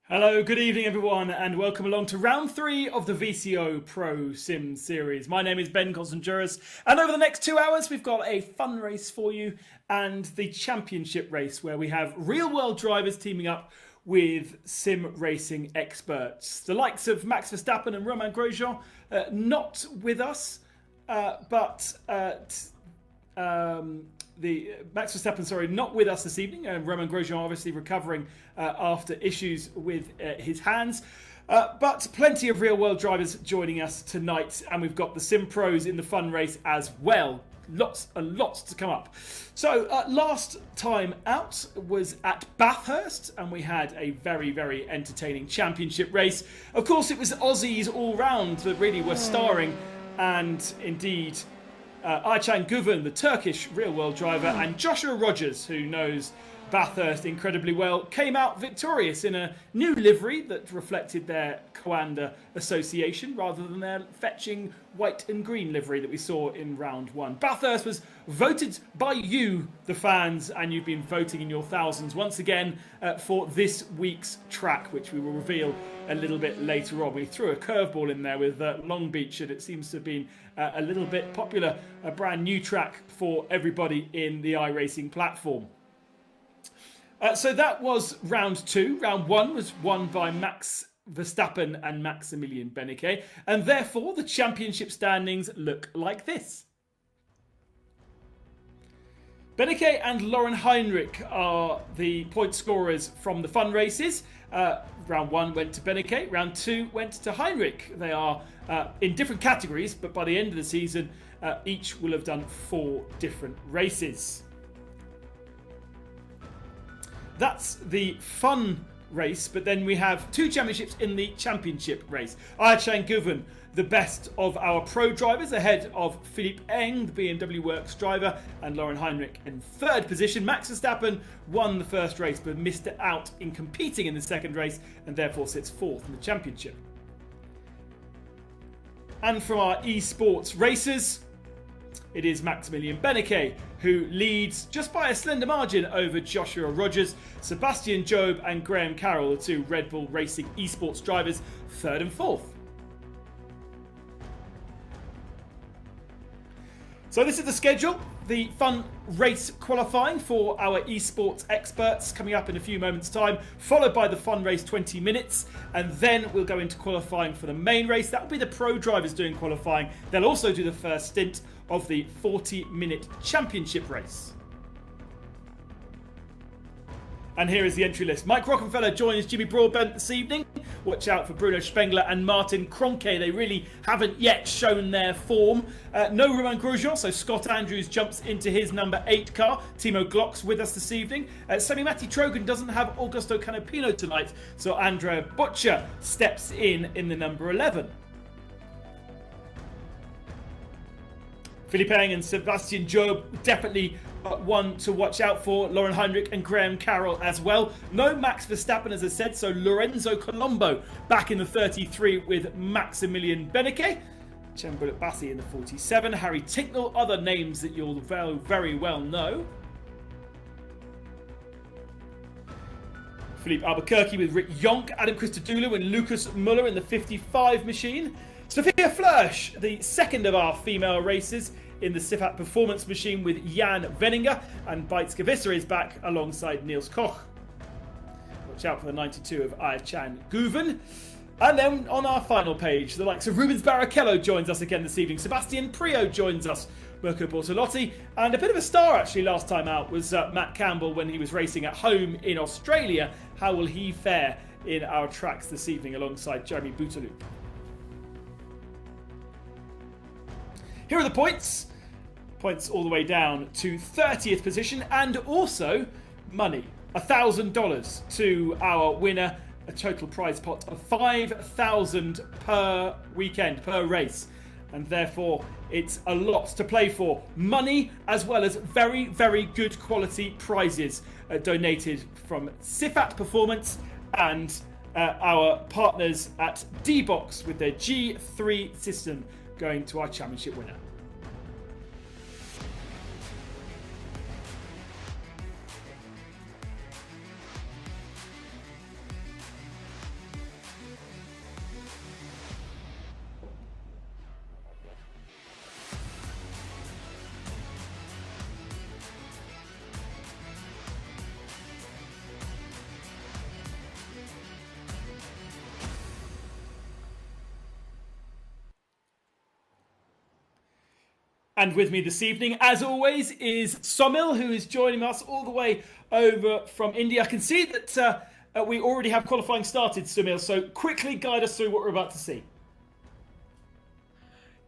Hello, good evening everyone, and welcome along to round 3 of the VCO ProSIM Series. My name is Ben Constanduras, and over the next 2 hours we've got a fun race for you and the championship race where we have real-world drivers teaming up with sim racing experts. The likes of Max Verstappen and Romain Grosjean not with us, the Max Verstappen, not with us this evening. Romain Grosjean obviously recovering after issues with his hands. But plenty of real-world drivers joining us tonight, and we've got the Sim Pros in the fun race as well. Lots and lots to come up. So last time out was at Bathurst, and we had a very, very entertaining championship race. Of course, it was Aussies all round that really were starring, and indeed Ayçan Guven, the Turkish real-world driver, and Joshua Rogers, who knows Bathurst incredibly well, came out victorious in a new livery that reflected their Coanda association rather than their fetching white and green livery that we saw in round 1. Bathurst was voted by you, the fans, and you've been voting in your thousands once again for this week's track, which we will reveal a little bit later on. We threw a curveball in there with Long Beach, and it seems to have been a little bit popular, a brand new track for everybody in the iRacing platform. So that was round 2. Round 1 was won by Max Verstappen and Maximilian Benecke, and therefore the championship standings look like this. Benecke and Lauren Heinrich are the point scorers from the fun races. Round 1 went to Benecke, round 2 went to Heinrich. They are in different categories, but by the end of the season, each will have done 4 different races. That's the fun race, but then we have 2 championships in the championship race. Ayçan Guven, the best of our pro drivers, ahead of Philippe Eng, the BMW Works driver, and Lauren Heinrich in 3rd position. Max Verstappen won the first race, but missed it out in competing in the second race, and therefore sits 4th in the championship. And from our esports racers, it is Maximilian Benecke who leads just by a slender margin over Joshua Rogers, Sebastian Job and Graham Carroll, the 2 Red Bull Racing esports drivers, 3rd and 4th. So this is the schedule. The fun race qualifying for our esports experts coming up in a few moments' time, followed by the fun race 20 minutes, and then we'll go into qualifying for the main race. That will be the pro drivers doing qualifying. They'll also do the first stint of the 40-minute championship race. And here is the entry list. Mike Rockenfeller joins Jimmy Broadbent this evening. Watch out for Bruno Spengler and Martin Kroenke. They really haven't yet shown their form. No Romain Grosjean, so Scott Andrews jumps into his number 8 car. Timo Glock's with us this evening. Semi-Matti Trogan doesn't have Augusto Canapino tonight, so Andrea Butcher steps in the number 11. Philippe Eng and Sebastian Job definitely one to watch out for. Lauren Heinrich and Graham Carroll as well. No Max Verstappen, as I said, so Lorenzo Colombo back in the 33 with Maximilian Benecke. Chemboulet Bassi in the 47. Harry Tinknell, other names that you'll very well know. Philippe Albuquerque with Rick Yonk, Adam Christodoulou and Lucas Muller in the 55 machine. Sophia Flörsch, the second of our female races in the Sifat Performance machine with Jan Venninger, and Beitske Visser is back alongside Niels Koch. Watch out for the 92 of Ayçan Guven. And then on our final page, the likes of Rubens Barrichello joins us again this evening. Sebastian Prio joins us. Mirko Bortolotti, and a bit of a star actually last time out was Matt Campbell when he was racing at home in Australia. How will he fare in our tracks this evening alongside Jeremy Bouteloup? Here are the points. Points all the way down to 30th position, and also money. $1,000 to our winner. A total prize pot of $5,000 per weekend, per race. And therefore, it's a lot to play for. Money, as well as very, very good quality prizes donated from Sifat Performance and our partners at D-Box with their G3 system going to our championship winner. And with me this evening, as always, is Somil, who is joining us all the way over from India. I can see that we already have qualifying started, Somil, so quickly guide us through what we're about to see.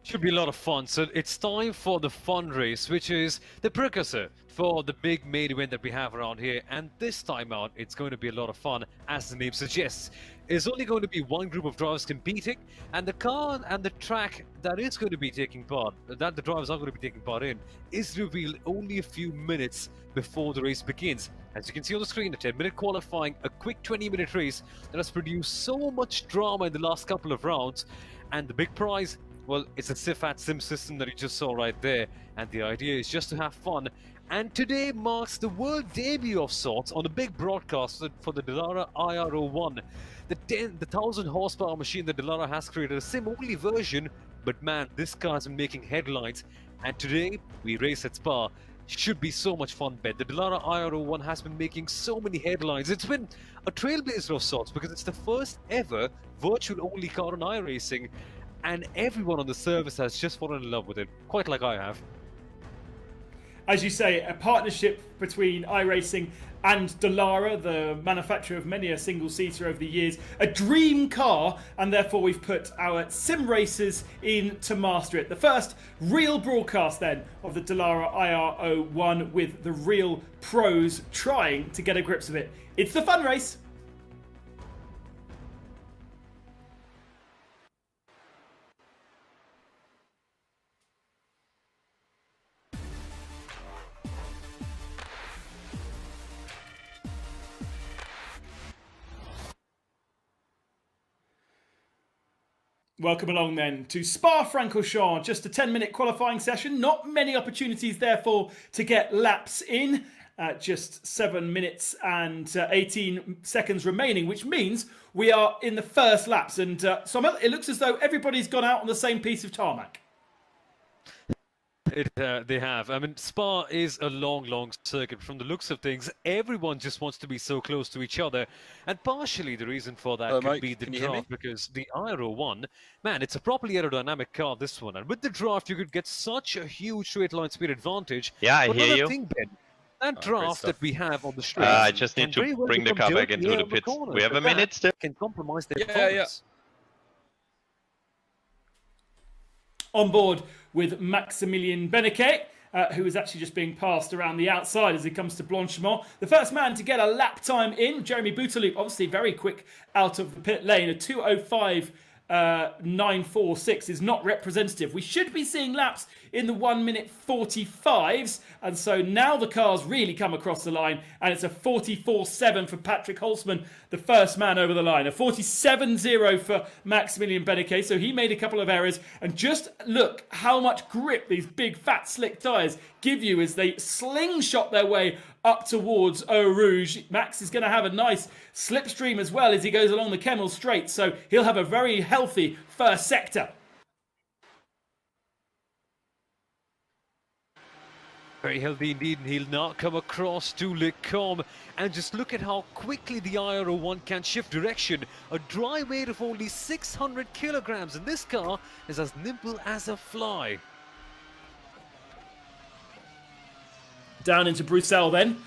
Should be a lot of fun. So it's time for the fun race, which is the precursor for the big main event that we have around here. And this time out, it's going to be a lot of fun, as the name suggests. It's only going to be one group of drivers competing, and the car and the track that is going to be taking part, that the drivers are going to be taking part in, is revealed only a few minutes before the race begins. As you can see on the screen, a 10-minute qualifying, a quick 20-minute race that has produced so much drama in the last couple of rounds. And the big prize, well, it's a SIFAT sim system that you just saw right there, and the idea is just to have fun. And today marks the world debut of sorts on a big broadcast for the Dallara IR01. The 1000 horsepower machine that Dallara has created, a sim-only version, but man, this car has been making headlines. And today, we race at Spa. Should be so much fun, bet. The Dallara IR01 has been making so many headlines. It's been a trailblazer of sorts because it's the first ever virtual-only car on iRacing. And everyone on the service has just fallen in love with it, quite like I have. As you say, a partnership between iRacing and Dallara, the manufacturer of many a single-seater over the years. A dream car, and therefore we've put our sim racers in to master it. The first real broadcast then of the Dallara IR01 with the real pros trying to get a grips of it. It's the fun race. Welcome along then to Spa-Francorchamps, just a 10-minute qualifying session. Not many opportunities therefore to get laps in. Just 7 minutes and 18 seconds remaining, which means we are in the first laps. And Somil, it looks as though everybody's gone out on the same piece of tarmac. They have. I mean, Spa is a long circuit. From the looks of things, everyone just wants to be so close to each other. And partially the reason for that could be the draft, because the IR01, man, it's a properly aerodynamic car, this one. And with the draft, you could get such a huge straight line speed advantage. Yeah, I hear you. Thing, Ben, that draft that we have on the straight, I just need to bring the car back into the pits. We have a minute still. Can compromise their performance. On board with Maximilian Beneke, who is actually just being passed around the outside as he comes to Blanchimont. The first man to get a lap time in, Jeremy Bouteloup, obviously very quick out of the pit lane. A 2:05.946 is not representative. We should be seeing laps in the 1:45s, and so now the cars really come across the line, and it's a 44.7 for Patrick Holzman, the first man over the line. A 47.0 for Maximilian Beneke, so he made a couple of errors, and just look how much grip these big fat slick tyres give you as they slingshot their way up towards Eau Rouge. Max is going to have a nice slipstream as well as he goes along the Kemmel Straight, so he'll have a very healthy first sector. Very healthy indeed, and he'll now come across to Le Combe. And just look at how quickly the IR01 can shift direction. A dry weight of only 600 kilograms, and this car is as nimble as a fly. Down into Bruxelles then.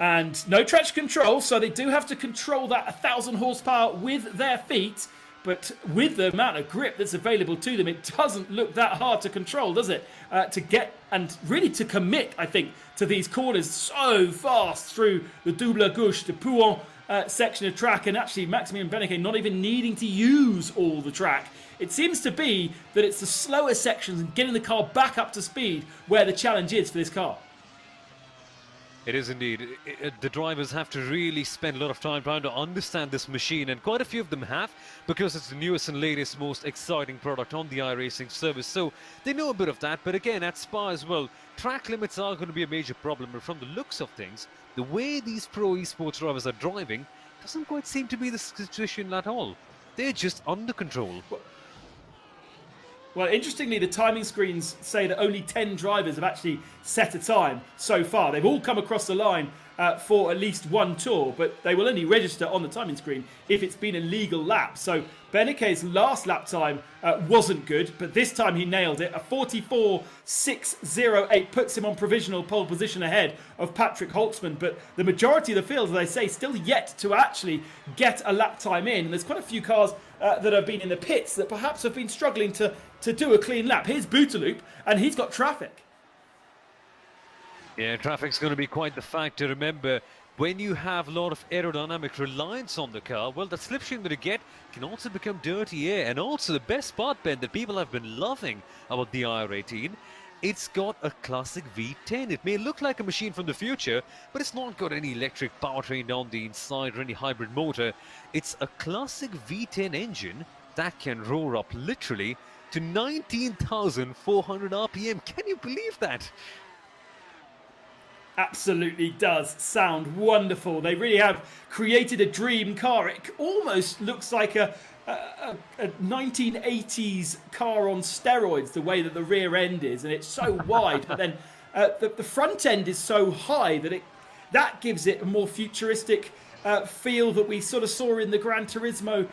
And no traction control, so they do have to control that 1,000 horsepower with their feet. But with the amount of grip that's available to them, it doesn't look that hard to control, does it? To get and really to commit, I think, to these corners so fast through the Double Gauche, the Pouhon section of track, and actually Maximilian Beneke not even needing to use all the track. It seems to be that it's the slower sections and getting the car back up to speed where the challenge is for this car. It is indeed. The drivers have to really spend a lot of time trying to understand this machine, and quite a few of them have, because it's the newest and latest, most exciting product on the iRacing service. So they know a bit of that, but again, at Spa as well, track limits are going to be a major problem. But from the looks of things, the way these pro esports drivers are driving doesn't quite seem to be the situation at all. They're just under control. Well, interestingly, the timing screens say that only 10 drivers have actually set a time so far. They've all come across the line for at least one tour, but they will only register on the timing screen if it's been a legal lap. So Beneke's last lap time wasn't good, but this time he nailed it. A 44.608 puts him on provisional pole position ahead of Patrick Holtzman, but the majority of the field, as I say, still yet to actually get a lap time in. And there's quite a few cars that have been in the pits that perhaps have been struggling to do a clean lap. Here's Booterloop, and he's got traffic. Yeah, traffic's going to be quite the factor. Remember, when you have a lot of aerodynamic reliance on the car, well, the slipstream that you get can also become dirty air. And also the best part, Ben, that people have been loving about the IR18, it's got a classic V10. It may look like a machine from the future, but it's not got any electric powertrain down the inside or any hybrid motor. It's a classic V10 engine that can roar up literally to 19,400 RPM. Can you believe that? Absolutely does sound wonderful. They really have created a dream car. It almost looks like a 1980s car on steroids, the way that the rear end is, and it's so wide, but then the front end is so high that gives it a more futuristic feel that we sort of saw in the Gran Turismo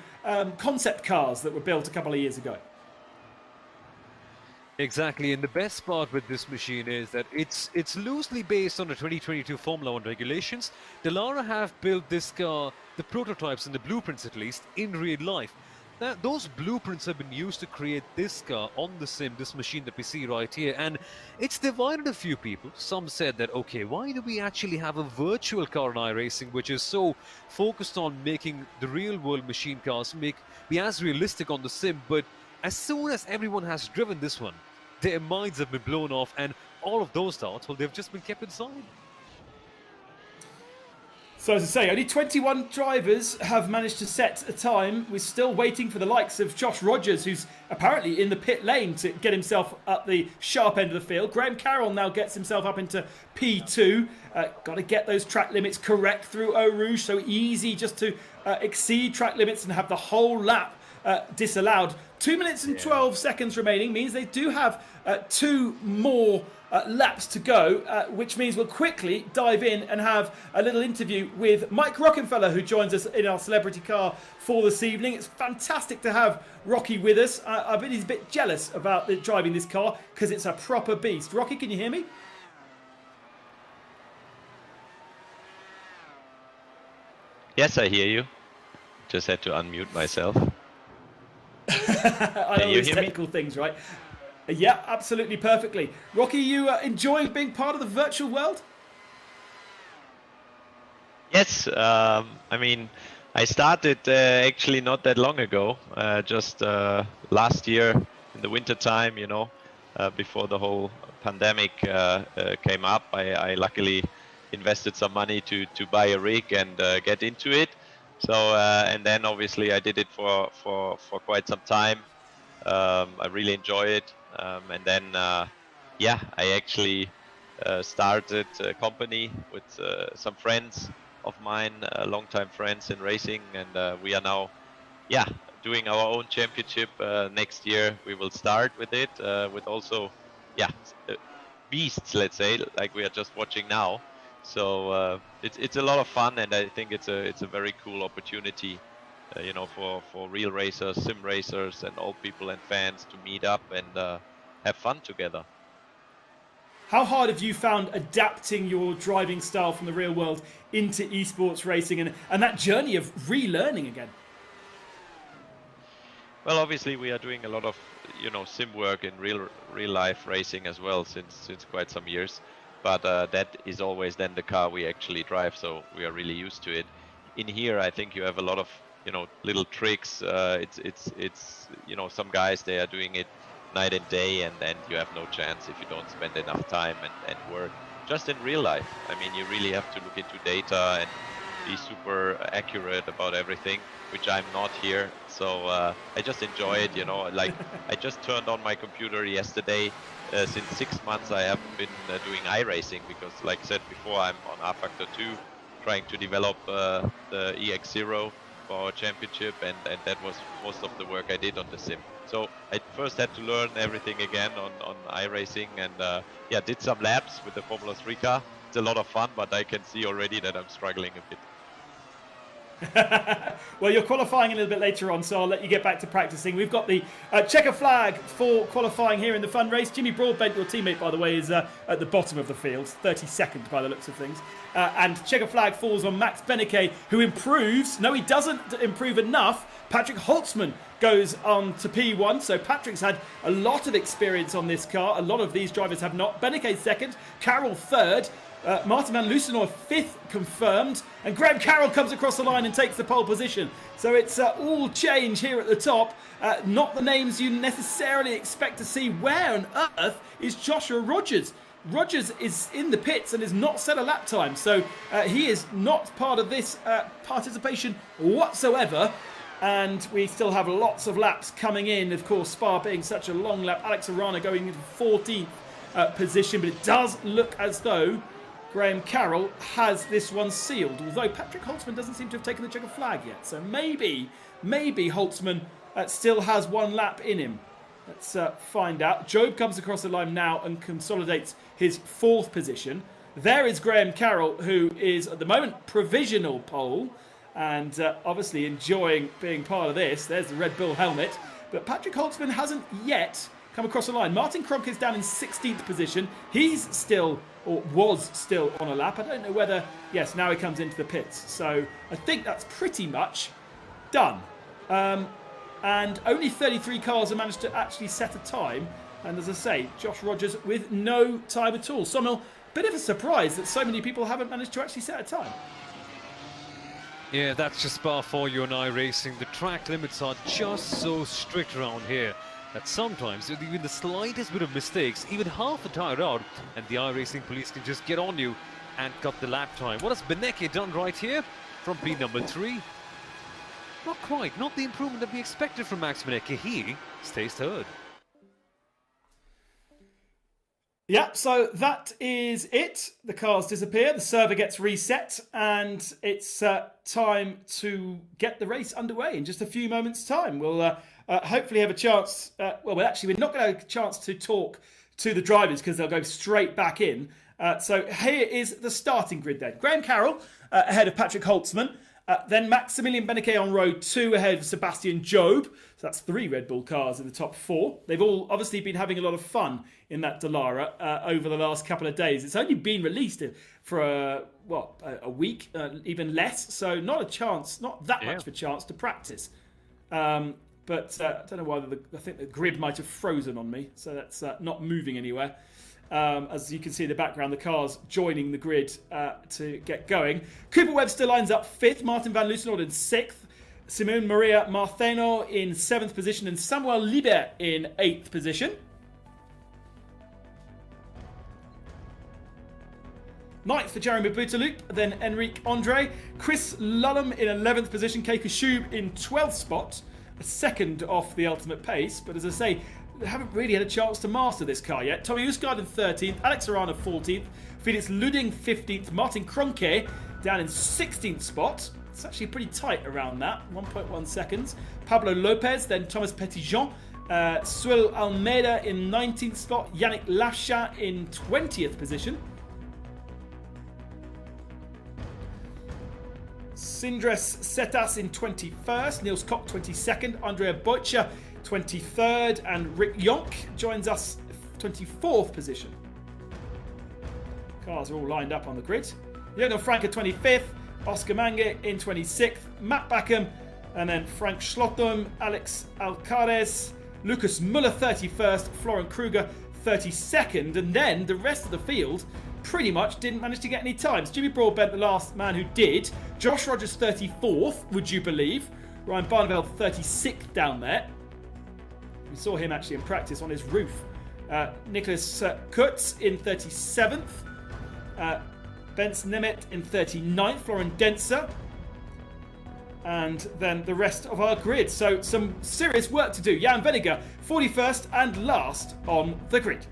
concept cars that were built a couple of years ago. Exactly, and the best part with this machine is that it's loosely based on the 2022 Formula 1 regulations. Dallara have built this car, the prototypes and the blueprints at least, in real life. Now, those blueprints have been used to create this car on the sim, this machine that we see right here, and it's divided a few people. Some said that, okay, why do we actually have a virtual car in iRacing which is so focused on making the real-world machine cars be as realistic on the sim, but as soon as everyone has driven this one, their minds have been blown off, and all of those doubts, well, they've just been kept inside. So as I say, only 21 drivers have managed to set a time. We're still waiting for the likes of Josh Rogers, who's apparently in the pit lane to get himself up the sharp end of the field. Graham Carroll now gets himself up into P2. Got to get those track limits correct through Eau Rouge. So easy just to exceed track limits and have the whole lap disallowed. 2 minutes and 12 seconds remaining means they do have 2 more laps to go, which means we'll quickly dive in and have a little interview with Mike Rockenfeller, who joins us in our celebrity car for this evening. It's fantastic to have Rocky with us. I bet he's a bit jealous about driving this car because it's a proper beast. Rocky, can you hear me? Yes, I hear you. Just had to unmute myself. I know these technical things, right? Yeah, absolutely, perfectly. Rocky, you enjoying being part of the virtual world? Yes, I mean, I started actually not that long ago, just last year in the winter time, you know, before the whole pandemic came up. I luckily invested some money to buy a rig and get into it. So and then obviously I did it for quite some time. I really enjoy it, and then yeah, I actually started a company with some friends of mine, longtime friends in racing, and we are now, yeah, doing our own championship. Next year we will start with it, with also, yeah, beasts, let's say, like we are just watching now. So it's a lot of fun, and I think it's a very cool opportunity, you know, for real racers, sim racers, and all people and fans to meet up and have fun together. How hard have you found adapting your driving style from the real world into esports racing and that journey of relearning again? Well, obviously we are doing a lot of, you know, sim work in real life racing as well since quite some years. But that is always then the car we actually drive, so we are really used to it. In here, I think you have a lot of, you know, little tricks. It's you know, some guys, they are doing it night and day, and you have no chance if you don't spend enough time and work. Just in real life, I mean, you really have to look into data and be super accurate about everything, which I'm not here. So I just enjoy it, you know. Like, I just turned on my computer yesterday. Since 6 months I haven't been doing iRacing because, like I said before, I'm on R Factor 2 trying to develop the EX0 for our championship, and that was most of the work I did on the sim. So I first had to learn everything again on iRacing, and yeah, did some laps with the Formula 3 car, it's a lot of fun, but I can see already that I'm struggling a bit. Well, you're qualifying a little bit later on, so I'll let you get back to practicing. We've got the checker flag for qualifying here in the fun race. Jimmy Broadbent, your teammate, by the way, is at the bottom of the field, 32nd by the looks of things. And checker flag falls on Max Beneke, who improves. No, he doesn't improve enough. Patrick Holtzman goes on to P1, so Patrick's had a lot of experience on this car. A lot of these drivers have not. Beneke second, Carroll third. Martin van Loosenor fifth confirmed, and Graham Carroll comes across the line and takes the pole position. So it's all change here at the top. Not the names you necessarily expect to see. Where on earth is Joshua Rogers? Rogers is in the pits and has not set a lap time, so he is not part of this participation whatsoever. And we still have lots of laps coming in. Of course, Spa being such a long lap. Alex Arana going into 14th position, but it does look as though Graham Carroll has this one sealed, although Patrick Holtzman doesn't seem to have taken the checker flag yet. So maybe Holtzman still has one lap in him. Let's find out. Job comes across the line now and consolidates his 4th position. There is Graham Carroll, who is at the moment provisional pole and obviously enjoying being part of this. There's the Red Bull helmet. But Patrick Holtzman hasn't yet come across the line. Martin Kronk is down in 16th position. He's still, or was still, on a lap. I don't know whether, yes, now he comes into the pits. So I think that's pretty much done. And only 33 cars have managed to actually set a time. And as I say, Josh Rogers with no time at all. Somil, bit of a surprise that so many people haven't managed to actually set a time. Yeah, that's just Spa for you and I racing. The track limits are just so strict around here that sometimes with even the slightest bit of mistakes, even half a tire out, and the iRacing police can just get on you and cut the lap time. What has Beneke done right here from P number 3? Not quite, not the improvement that we expected from Max Beneke. He stays third. Yeah, so that is it. The cars disappear, the server gets reset, and it's time to get the race underway in just a few moments' time. We'll hopefully have a chance. We're not going to have a chance to talk to the drivers because they'll go straight back in. So here is the starting grid then. Graham Carroll ahead of Patrick Holtzman. Then Maximilian Beneke on row 2 ahead of Sebastian Job. So that's 3 Red Bull cars in the top 4. They've all obviously been having a lot of fun in that Dallara over the last couple of days. It's only been released for a week, even less. So not that much of a chance to practice. But I don't know why I think the grid might have frozen on me. So that's not moving anywhere. As you can see in the background, the cars joining the grid to get going. Cooper Webster lines up 5th, Martin van Loosenord in 6th, Simone Maria Martheno in 7th position, and Samuel Liber in 8th position. 9th for Jeremy Boutaloop, then Enrique Andre, Chris Lullum in 11th position, Keiko Schub in 12th spot, a second off the ultimate pace, but as I say, they haven't really had a chance to master this car yet. Tommy Usgaard in 13th, Alex Arana 14th, Felix Luding 15th, Martin Kronke down in 16th spot. It's actually pretty tight around that, 1.1 seconds. Pablo Lopez, then Thomas Petitjean, Suel Almeida in 19th spot, Yannick Lachat in 20th position. Sindres Setas in 21st, Niels Koch 22nd, Andrea Boicha 23rd, and Rick Yonk joins us 24th position. Cars are all lined up on the grid. Jono Frank at 25th, Oscar Mange in 26th, Matt Backham, and then Frank Schlottum, Alex Alcares, Lucas Muller 31st, Florian Kruger 32nd, and then the rest of the field pretty much didn't manage to get any times. Jimmy Broadbent, the last man who did. Josh Rogers 34th, would you believe? Ryan Barneveld 36th down there. We saw him actually in practice on his roof. Nicholas Kutz in 37th. Benz Nemeth in 39th. Florian Denzer. And then the rest of our grid. So some serious work to do. Jan Vennegar 41st and last on the grid.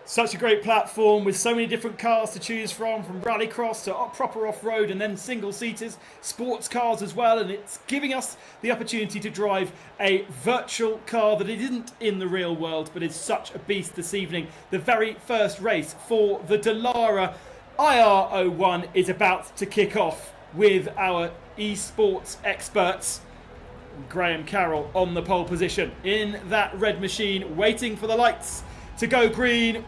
Such a great platform with so many different cars to choose from rallycross to proper off-road and then single-seaters, sports cars as well, and it's giving us the opportunity to drive a virtual car that isn't in the real world but is such a beast this evening. The very first race for the Dallara IR01 is about to kick off with our esports experts. Graham Carroll on the pole position in that red machine, waiting for the lights to go green.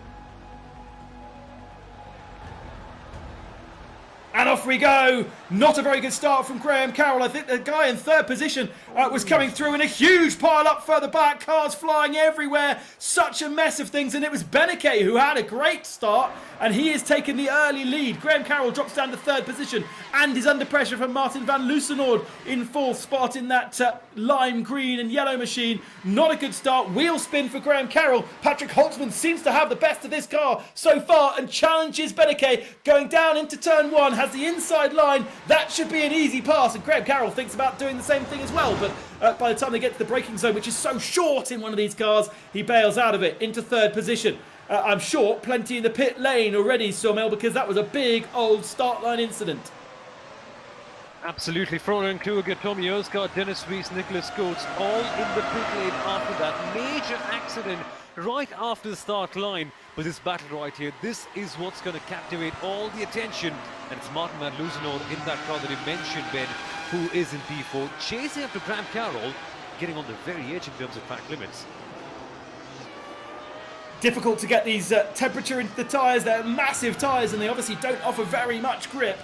And off we go. Not a very good start from Graham Carroll. I think the guy in third position was coming through in a huge pile up further back. Cars flying everywhere. Such a mess of things. And it was Beneke who had a great start. And he has taken the early lead. Graham Carroll drops down to third position and is under pressure from Martin van Loosenord in fourth spot in that lime green and yellow machine. Not a good start. Wheel spin for Graham Carroll. Patrick Holtzman seems to have the best of this car so far and challenges Beneke going down into turn one. Has the inside line. That should be an easy pass, and Graham Carroll thinks about doing the same thing as well, but by the time they get to the braking zone, which is so short in one of these cars, he bails out of it into third position. I'm sure plenty in the pit lane already, Somel, because that was a big old start line incident. Absolutely. Florian Kluge, Tommy Oscar, Dennis Weiss, Nicholas Coates, all in the pit lane after that major accident right after the start line. But this battle right here, this is what's going to captivate all the attention. And it's Martin van Loosenord in that car that you mentioned, Ben, who is in P4, chasing after Graham Carroll, getting on the very edge in terms of track limits. Difficult to get these temperature into the tyres. They're massive tyres and they obviously don't offer very much grip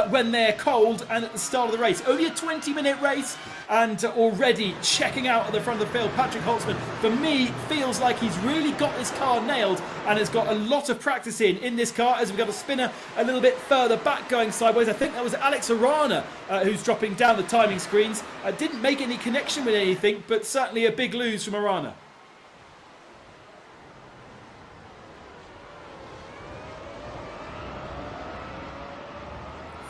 when they're cold and at the start of the race. Only a 20-minute race and already checking out at the front of the field. Patrick Holtzman, for me, feels like he's really got this car nailed and has got a lot of practice in this car as we've got a spinner a little bit further back going sideways. I think that was Alex Arana who's dropping down the timing screens. Didn't make any connection with anything, but certainly a big lose from Arana.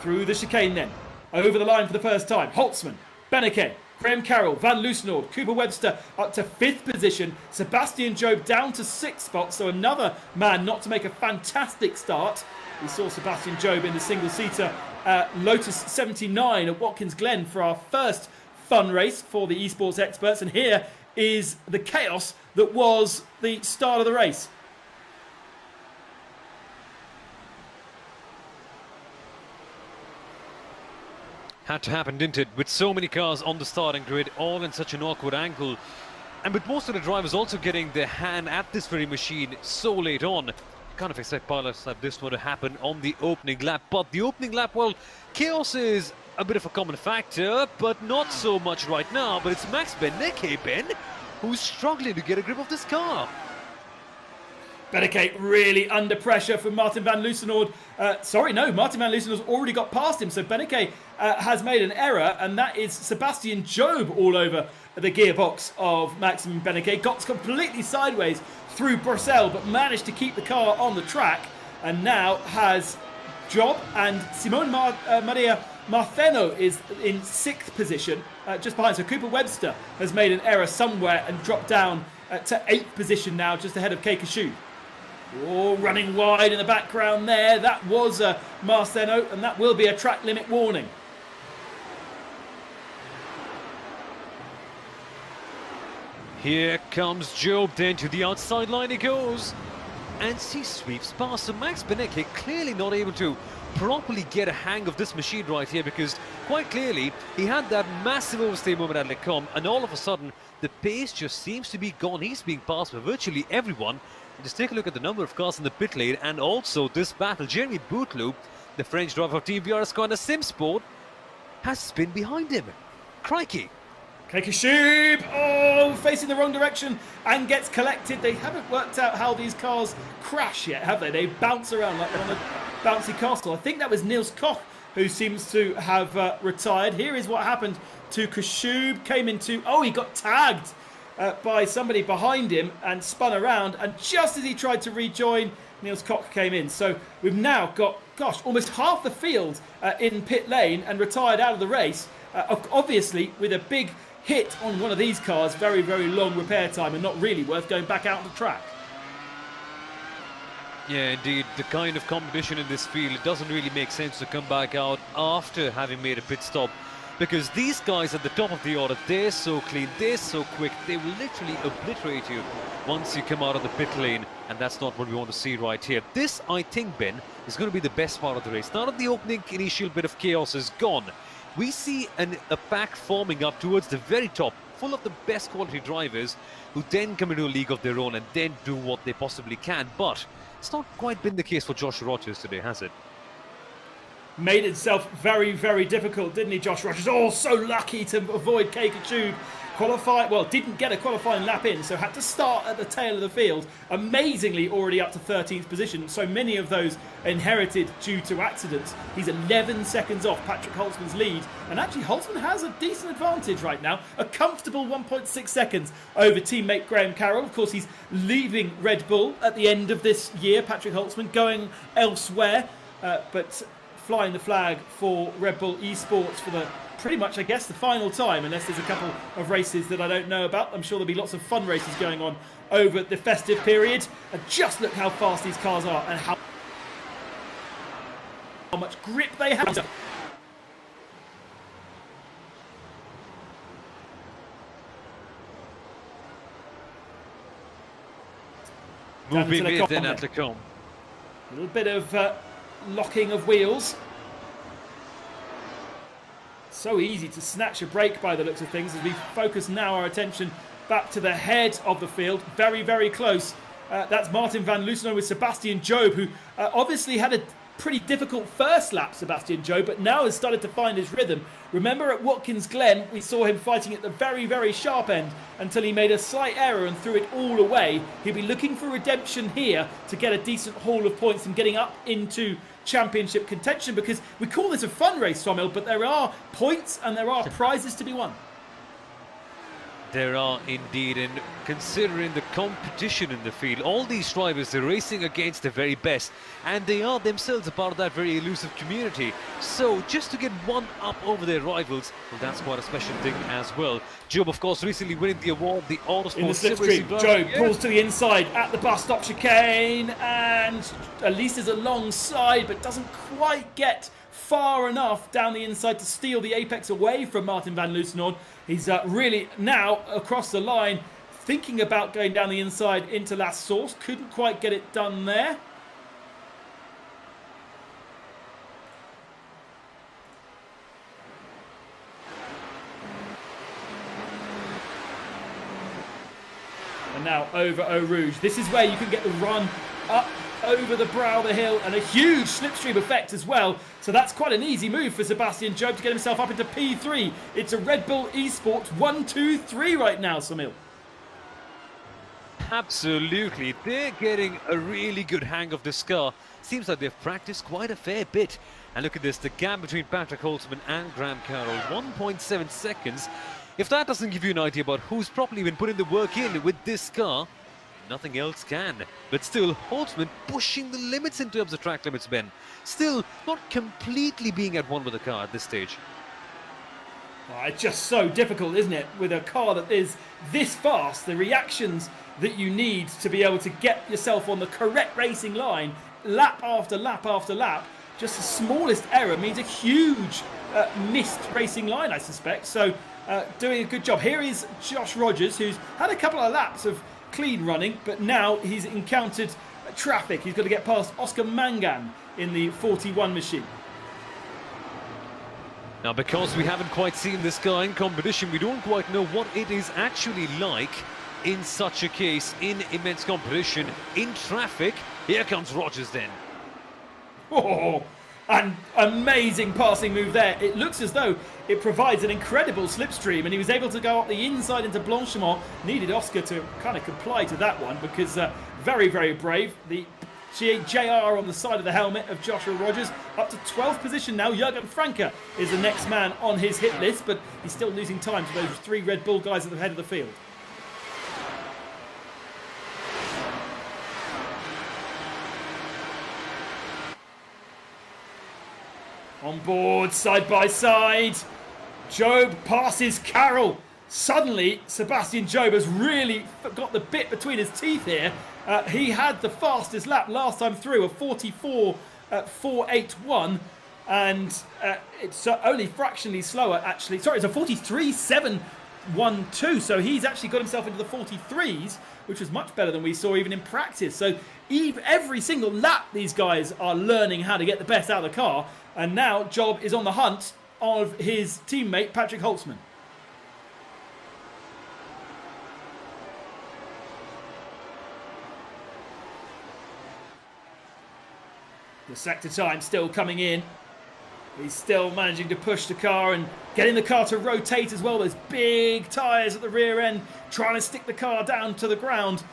Through the chicane then, over the line for the first time. Holtzman, Beneke, Graham Carroll, Van Loosenord, Cooper Webster up to 5th position. Sebastian Job down to 6th spot, so another man not to make a fantastic start. We saw Sebastian Job in the single-seater Lotus 79 at Watkins Glen for our first fun race for the esports experts, and here is the chaos that was the start of the race. Had to happen, didn't it? With so many cars on the starting grid, all in such an awkward angle. And with most of the drivers also getting their hand at this very machine so late on, can't have expect pilots like this one to happen on the opening lap. But the opening lap, well, chaos is a bit of a common factor, but not so much right now. But it's Max Beneke, Ben, who's struggling to get a grip of this car. Beneke really under pressure from Martin van Loosenord. Martin van Loosenord's already got past him, so Beneke has made an error, and that is Sebastian Job all over the gearbox of Maxim Beneke. Got completely sideways through Bruxelles, but managed to keep the car on the track, and now has Job and Simone Maria Martheno is in 6th position, just behind. So Cooper Webster has made an error somewhere and dropped down to 8th position now, just ahead of Keikashu. Oh, running wide in the background there. That was Martheno, and that will be a track limit warning. Here comes Job, then to the outside line he goes. And he sweeps past. So Max Beneke clearly not able to properly get a hang of this machine right here, because quite clearly he had that massive overstay moment at Lecom, and all of a sudden the pace just seems to be gone. He's being passed by virtually everyone. Just take a look at the number of cars in the pit lane and also this battle. Jeremy Bouteloup, the French driver of Team VR Squadron Simsport, has spin behind him. Crikey. Keikashu, facing the wrong direction and gets collected. They haven't worked out how these cars crash yet, have they? They bounce around like on a bouncy castle. I think that was Niels Koch who seems to have retired. Here is what happened to Kashub. Came into, he got tagged by somebody behind him and spun around, and just as he tried to rejoin, Niels Koch came in. So we've now got, almost half the field in pit lane and retired out of the race. Obviously, with a big hit on one of these cars, very, very long repair time and not really worth going back out on the track. Yeah, indeed. The kind of competition in this field, it doesn't really make sense to come back out after having made a pit stop. Because these guys at the top of the order, they're so clean, they're so quick, they will literally obliterate you once you come out of the pit lane. And that's not what we want to see right here. This, I think, Ben, is going to be the best part of the race. Now that the opening initial bit of chaos is gone, we see a pack forming up towards the very top, full of the best quality drivers who then come into a league of their own and then do what they possibly can. But it's not quite been the case for Josh Rogers today, has it? Made itself very, very difficult, didn't he, Josh Rogers? Oh, so lucky to avoid Keikachub. Didn't get a qualifying lap in, so had to start at the tail of the field. Amazingly, already up to 13th position. So many of those inherited due to accidents. He's 11 seconds off Patrick Holtzman's lead. And actually, Holtzman has a decent advantage right now. A comfortable 1.6 seconds over teammate Graham Carroll. Of course, he's leaving Red Bull at the end of this year, Patrick Holtzman, going elsewhere. But flying the flag for Red Bull Esports for the pretty much, I guess, the final time, unless there's a couple of races that I don't know about. I'm sure there'll be lots of fun races going on over the festive period. And just look how fast these cars are and how much grip they have. Moving with then at the come. A little bit of locking of wheels. So easy to snatch a break by the looks of things as we focus now our attention back to the head of the field. Very, very close. That's Martin van Lucenau with Sebastian Job, who obviously had a pretty difficult first lap, Sebastian Job, but now has started to find his rhythm. Remember at Watkins Glen, we saw him fighting at the very, very sharp end until he made a slight error and threw it all away. He'll be looking for redemption here to get a decent haul of points and getting up into championship contention, because we call this a fun race, Tomil, but there are points and there are prizes to be won. There are indeed, and considering the competition in the field, all these drivers are racing against the very best, and they are themselves a part of that very elusive community. So just to get one up over their rivals, well, that's quite a special thing as well. Job, of course, recently winning the award, the Autosport in the slipstream. Job pulls to the inside at the bus stop chicane, and at least is alongside, but doesn't quite get far enough down the inside to steal the apex away from Martin van Lucenau. He's really now across the line, thinking about going down the inside into last source. Couldn't quite get it done there. And now over Eau Rouge. This is where you can get the run up over the brow of the hill, and a huge slipstream effect as well. So that's quite an easy move for Sebastian Job to get himself up into P3. It's a Red Bull Esports 1-2-3 right now, Samil. Absolutely. They're getting a really good hang of this car. Seems like they've practiced quite a fair bit. And look at this, the gap between Patrick Holtzman and Graham Carroll, 1.7 seconds. If that doesn't give you an idea about who's properly been putting the work in with this car, nothing else can. But still, Holtzman pushing the limits in terms of track limits, Ben. Still not completely being at one with the car at this stage. Oh, it's just so difficult, isn't it? With a car that is this fast, the reactions that you need to be able to get yourself on the correct racing line, lap after lap after lap, just the smallest error means a huge missed racing line, I suspect. So, doing a good job. Here is Josh Rogers, who's had a couple of laps of clean running, but now he's encountered traffic. He's got to get past Oscar Mangan in the 41 machine. Now, because we haven't quite seen this car in competition, we don't quite know what it is actually like in such a case, in immense competition, in traffic. Here comes Rogers then. Oh, an amazing passing move there. It looks as though it provides an incredible slipstream, and he was able to go up the inside into Blanchimont. Needed Oscar to kind of comply to that one, because very, very brave. The JR on the side of the helmet of Joshua Rogers, up to 12th position now. Jürgen Franke is the next man on his hit list, but he's still losing time to those three Red Bull guys at the head of the field. On board, side by side. Job passes Carroll Suddenly, Sebastian Job has really got the bit between his teeth here. He had the fastest lap last time through, a 44.481, and it's only fractionally slower, actually. Sorry, it's a 43.712, so he's actually got himself into the 43s, which was much better than we saw even in practice. So every single lap, these guys are learning how to get the best out of the car, and now Job is on the hunt of his teammate, Patrick Holtzman. The sector time still coming in. He's still managing to push the car and getting the car to rotate as well. Those big tyres at the rear end trying to stick the car down to the ground.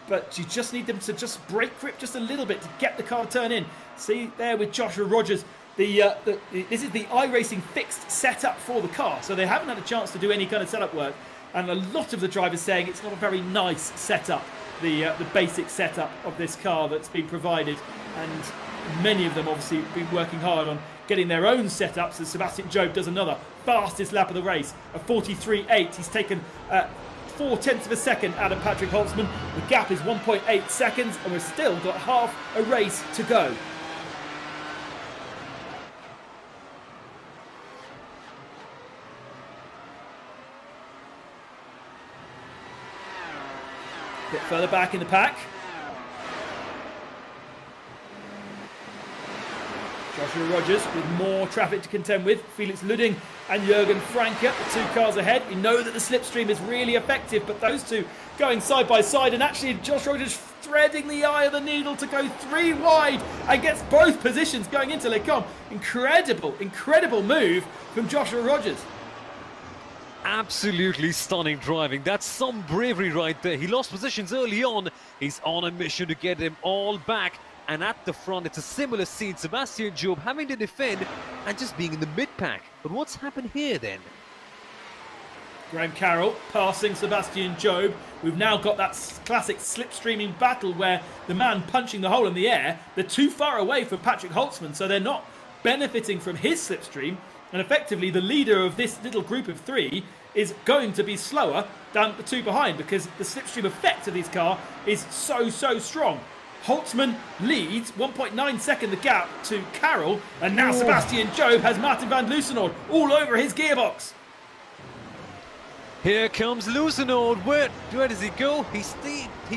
But you just need them to just brake grip just a little bit to get the car to turn in. See there with Joshua Rogers. This is the iRacing fixed setup for the car. So they haven't had a chance to do any kind of setup work. And a lot of the drivers saying it's not a very nice setup. The basic setup of this car that's been provided. And many of them obviously been working hard on getting their own setups, as Sebastian Job does another fastest lap of the race, a 43.8. He's taken 0.4 of a second out of Patrick Holtzman. The gap is 1.8 seconds, and we've still got half a race to go. A bit further back in the pack. Joshua Rogers with more traffic to contend with. Felix Ludding and Jürgen Franke, the two cars ahead. We know that the slipstream is really effective, but those two going side by side, and actually Joshua Rogers threading the eye of the needle to go 3 wide and gets both positions going into Les Combes. Incredible move from Joshua Rogers. Absolutely stunning driving. That's some bravery right there. He lost positions early on. He's on a mission to get them all back. And at the front, it's a similar scene. Sebastian Job having to defend and just being in the mid-pack. But what's happened here then? Graham Carroll passing Sebastian Job. We've now got that classic slipstreaming battle where the man punching the hole in the air, they're too far away from Patrick Holtzman, so they're not benefiting from his slipstream. And effectively, the leader of this little group of 3 is going to be slower than the 2 behind because the slipstream effect of this car is so strong. Holtzman leads 1.9 second the gap to Carroll, and now Sebastian Job has Martin van Loosenhoorn all over his gearbox. Here comes Loosenhoorn. Where does he go? He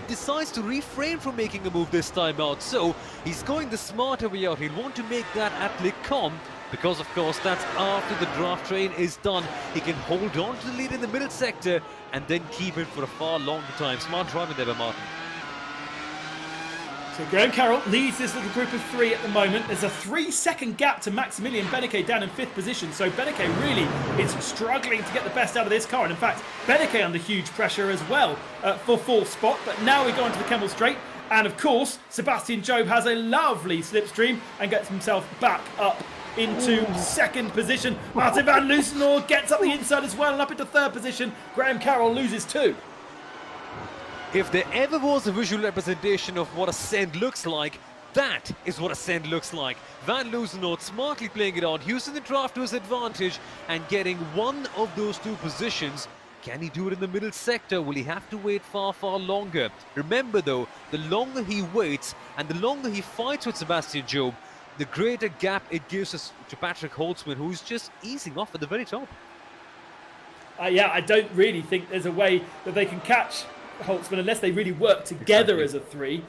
decides to refrain from making a move this time out, so he's going the smarter way out. He'll want to make that at Les Combes, because of course that's after the draft train is done. He can hold on to the lead in the middle sector and then keep it for a far longer time. Smart driving there by Martin. So Graham Carroll leads this little group of 3 at the moment. There's a 3-second gap to Maximilian Beneke down in 5th position. So Beneke really is struggling to get the best out of this car. And in fact, Beneke under huge pressure as well for 4th spot. But now we go onto the Kemmel Straight. And of course, Sebastian Job has a lovely slipstream and gets himself back up into 2nd position. Martin van Loosenhoorn gets up the inside as well and up into 3rd position. Graham Carroll loses 2. If there ever was a visual representation of what ascent looks like, that is what ascent looks like. Van Loosenhoorn smartly playing it out, using the draft to his advantage and getting one of those 2 positions. Can he do it in the middle sector? Will he have to wait far longer? Remember though, the longer he waits and the longer he fights with Sebastian Job, the greater gap it gives us to Patrick Holtzman, who's just easing off at the very top. Yeah, I don't really think there's a way that they can catch Holtzman unless they really work together as a 3.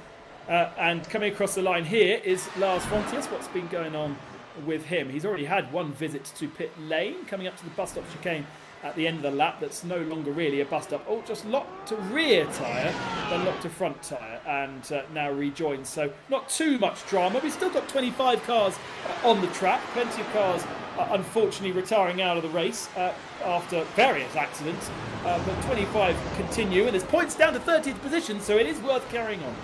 And coming across the line here is Lars Fontius. What's been going on with him? He's already had 1 visit to pit lane, coming up to the bus stop chicane at the end of the lap. That's no longer really a bus stop. Oh, just locked to rear tyre, then locked to front tyre, and now rejoins. So not too much drama. We've still got 25 cars on the track. Plenty of cars unfortunately retiring out of the race after various accidents. But 25 continue, and there's points down to 30th position, so it is worth carrying on.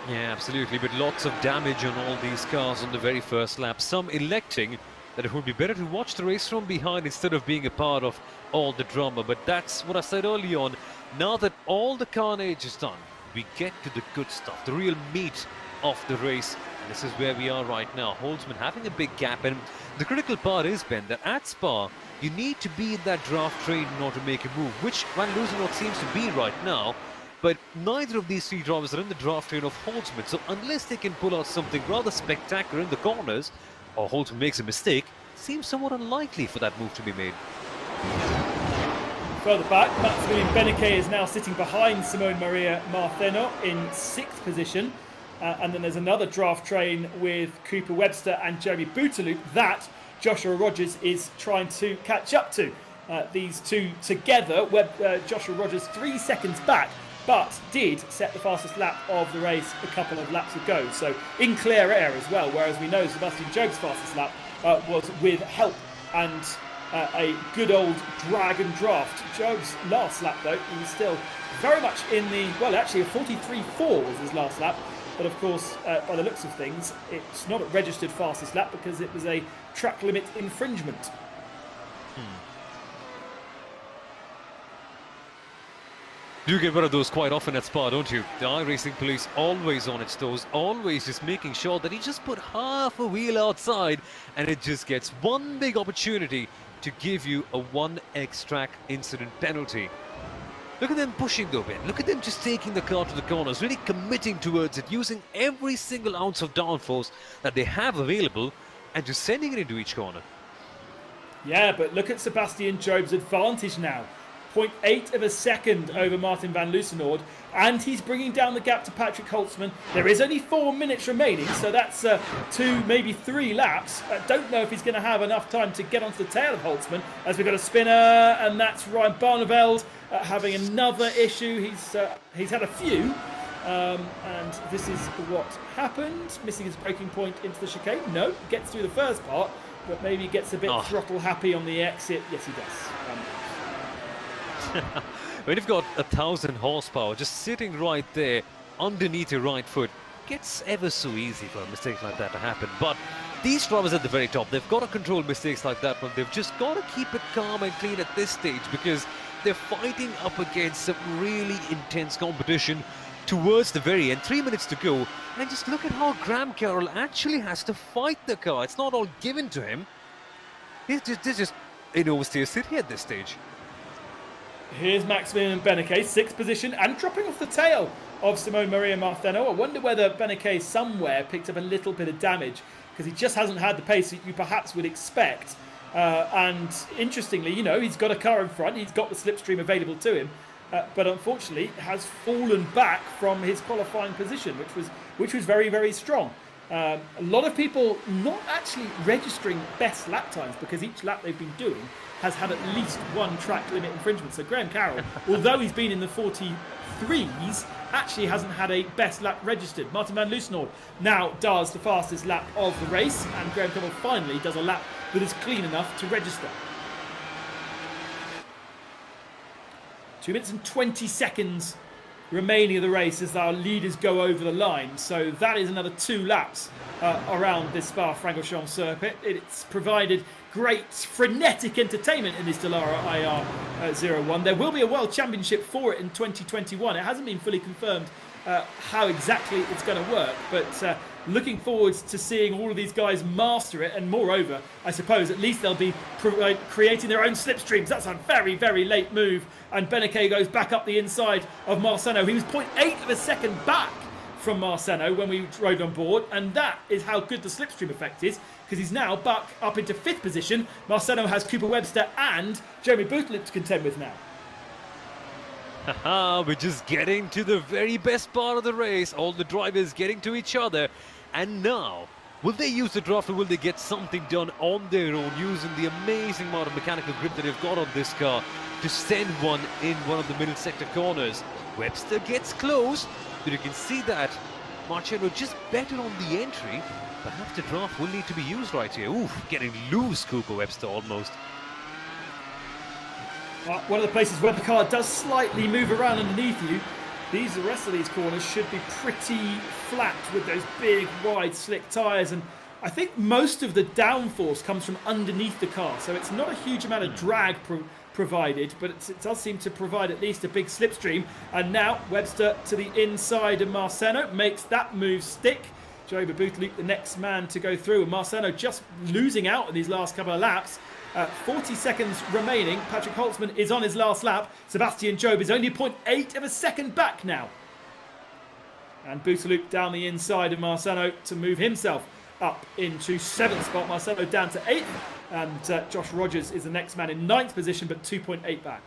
Yeah, absolutely, but lots of damage on all these cars on the very first lap. Some electing that it would be better to watch the race from behind instead of being a part of all the drama. But that's what I said early on. Now that all the carnage is done, we get to the good stuff, the real meat of the race. And this is where we are right now. Holtzman having a big gap, and the critical part is, Ben, that at Spa, You need to be in that draft train in order to make a move, which Van Loosenhout seems to be right now. But neither of these three drivers are in the draft train of Holtzman, so unless they can pull out something rather spectacular in the corners, or Holtzman makes a mistake, seems somewhat unlikely for that move to be made. Further back, Maximilian Beneke is now sitting behind Simone Maria Martheno in 6th position. And then there's another draft train with Cooper Webster and Jeremy Bouteloup that Joshua Rogers is trying to catch up to. These two together, Joshua Rogers 3 seconds back, but did set the fastest lap of the race a couple of laps ago. So in clear air as well, whereas we know Sebastian Jobe's fastest lap was with help and a good old drag and draft. Jobe's last lap though, he was still very much in the, well actually a 43.4 was his last lap. But of course, by the looks of things, it's not a registered fastest lap because it was a track limit infringement. You get rid of those quite often at Spa, don't you? The iRacing police always on its toes, always just making sure that he just put half a wheel outside and it just gets one big opportunity to give you a 1x track incident penalty. Look at them pushing though, Ben. Look at them just taking the car to the corners, really committing towards it, using every single ounce of downforce that they have available and just sending it into each corner. Yeah, but look at Sebastian Jobe's advantage now. 0.8 of a second over Martin van Loosenhout, and he's bringing down the gap to Patrick Holtzman. There is only 4 minutes remaining, so that's 2, maybe 3 laps. I don't know if he's going to have enough time to get onto the tail of Holtzman, as we've got a spinner, and that's Ryan Barneveld having another issue. He's had a few, and this is what happened. Missing his braking point into the chicane. No, gets through the first part, but maybe gets a bit throttle happy on the exit. Yes, he does. When you've got 1,000 horsepower just sitting right there underneath your right foot, gets ever so easy for a mistake like that to happen. But these drivers at the very top, they've got to control mistakes like that one. They've just got to keep it calm and clean at this stage because they're fighting up against some really intense competition towards the very end. 3 minutes to go, and just look at how Graham Carroll actually has to fight the car. It's not all given to him. He's just in oversteer city at this stage. Here's Maximilian Beneke, 6th position, and dropping off the tail of Simone Maria Martheno. I wonder whether Beneke somewhere picked up a little bit of damage, because he just hasn't had the pace that you perhaps would expect. And interestingly, you know, he's got a car in front, he's got the slipstream available to him, but unfortunately has fallen back from his qualifying position, which was very, very strong. A lot of people not actually registering best lap times because each lap they've been doing has had at least one track limit infringement. So Graham Carroll, although he's been in the 43s, actually hasn't had a best lap registered. Martin van Loosenhout now does the fastest lap of the race, and Graham Carroll finally does a lap that is clean enough to register. 2 minutes and 20 seconds remaining of the race as our leaders go over the line. So that is another 2 laps around this Spa-Francorchamps circuit. It's provided great frenetic entertainment in this Dallara IR01. There will be a World Championship for it in 2021. It hasn't been fully confirmed how exactly it's going to work, but looking forward to seeing all of these guys master it, and moreover, I suppose at least they'll be creating their own slipstreams. That's a very, very late move, and Beneke goes back up the inside of Marceno. He was 0.8 of a second back from Marceno when we rode on board, and that is how good the slipstream effect is, because he's now back up into 5th position. Marceno has Cooper Webster and Jeremy Bouteloup to contend with now. We're just getting to the very best part of the race. All the drivers getting to each other. And now, will they use the draft, or will they get something done on their own using the amazing amount of mechanical grip that they've got on this car to send one in one of the middle sector corners? Webster gets close, but you can see that Marcello just better on the entry. Perhaps the draft will need to be used right here. Oof, getting loose, Cooper Webster almost. One of the places where the car does slightly move around underneath you, the rest of these corners should be pretty flat with those big, wide, slick tyres. And I think most of the downforce comes from underneath the car. So it's not a huge amount of drag provided, but it does seem to provide at least a big slipstream. And now Webster to the inside of Marceno makes that move stick. Jeremy Bouteloup, the next man to go through. And Marceno just losing out in these last couple of laps. 40 seconds remaining. Patrick Holtzman is on his last lap. Sebastian Job is only 0.8 of a second back now. And Boutaloop down the inside of Marcelo to move himself up into 7th spot. Marcelo down to 8th. And Josh Rogers is the next man in 9th position, but 2.8 back.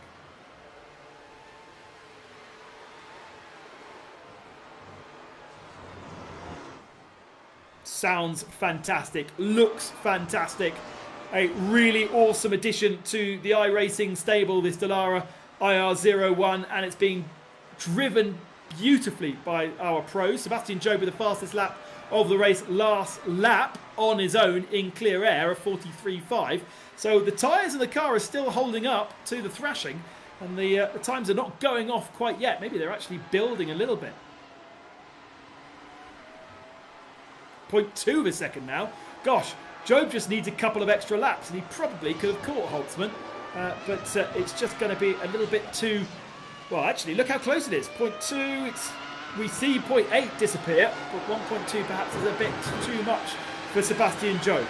Sounds fantastic, looks fantastic. A really awesome addition to the iRacing stable, this Dallara IR01, and it's being driven beautifully by our pros. Sebastian Job with the fastest lap of the race last lap on his own in clear air of 43.5. So the tyres of the car are still holding up to the thrashing, and the times are not going off quite yet. Maybe they're actually building a little bit. 0.2 of a second now. Gosh, Job just needs a couple of extra laps, and he probably could have caught Holtzman, but it's just going to be a little bit too... Well, actually, look how close it is. 0.2, we see 0.8 disappear, but 1.2 perhaps is a bit too much for Sebastian Job.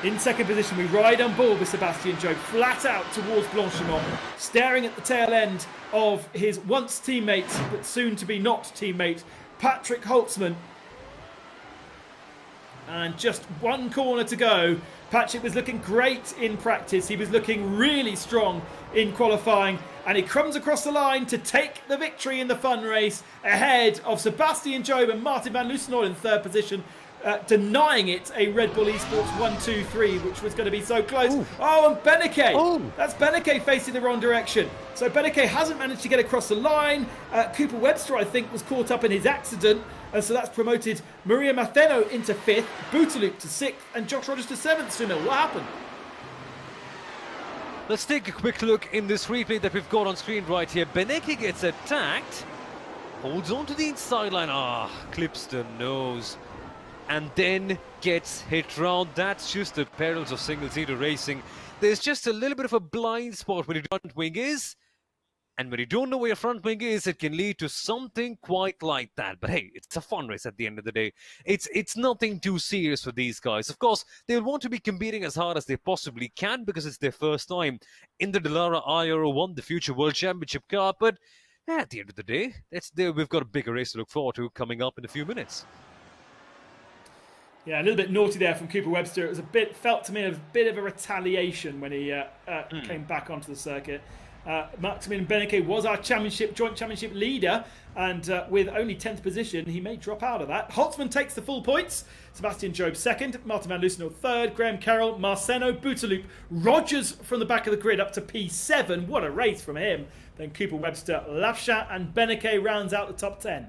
In second position, we ride on board with Sebastian Job, flat out towards Blanchimont, staring at the tail end of his once teammate, but soon to be not teammate, Patrick Holtzman. And just one corner to go. Patrick was looking great in practice. He was looking really strong in qualifying. And he comes across the line to take the victory in the fun race ahead of Sebastian Job and Martin van Loosenhoorn in 3rd position, denying it a Red Bull Esports 1-2-3, which was going to be so close. Ooh. Oh, and Beneke. Oh. That's Beneke facing the wrong direction. So Beneke hasn't managed to get across the line. Cooper Webster, I think, was caught up in his accident. And so that's promoted Maria Matheno into 5th, Boutaloop to 6th, and Josh Rogers to 7th. Sunil, what happened? Let's take a quick look in this replay that we've got on screen right here. Beneke gets attacked, holds on to the inside line, clips the nose, and then gets hit round. That's just the perils of single-seater racing. There's just a little bit of a blind spot where your front wing is, and when you don't know where your front wing is, it can lead to something quite like that. But hey, it's a fun race at the end of the day. It's nothing too serious for these guys. Of course, they'll want to be competing as hard as they possibly can because it's their first time in the Dallara IR01, the future World Championship car. But at the end of the day, we've got a bigger race to look forward to coming up in a few minutes. Yeah, a little bit naughty there from Cooper Webster. It was felt to me a bit of a retaliation when he came back onto the circuit. Maximilian Beneke was our joint championship leader, and with only 10th position, he may drop out of that. Holtzman takes the full points. Sebastian Job 2nd, Martin van Loosenhoorn 3rd, Graham Carroll, Marceno, Boutaloop, Rogers from the back of the grid up to P7. What a race from him. Then Cooper Webster, Lafsha, and Beneke rounds out the top 10.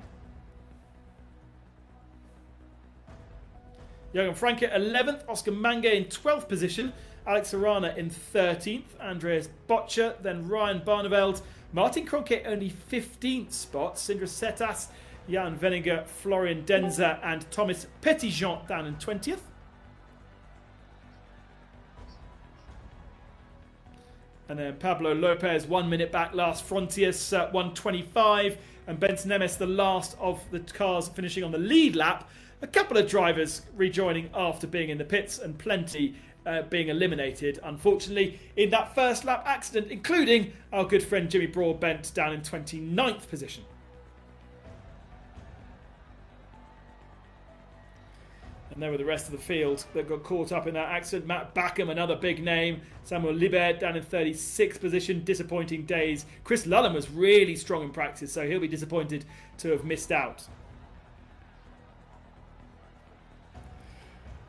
Jürgen Franke 11th, Oscar Mange in 12th position, Alex Arana in 13th, Andreas Botcher, then Ryan Barneveld, Martin Kroenke only 15th spot, Sindre Setas, Jan Veninger, Florian Denzer, and Thomas Petitjean down in 20th. And then Pablo Lopez 1 minute back, Lars Frontiers 1:25, and Benson Nemes the last of the cars finishing on the lead lap. A couple of drivers rejoining after being in the pits, and plenty being eliminated, unfortunately, in that first lap accident, including our good friend Jimmy Broadbent down in 29th position. And there were the rest of the field that got caught up in that accident. Matt Backham, another big name. Samuel Libert down in 36th position. Disappointing days. Chris Lullen was really strong in practice, so he'll be disappointed to have missed out.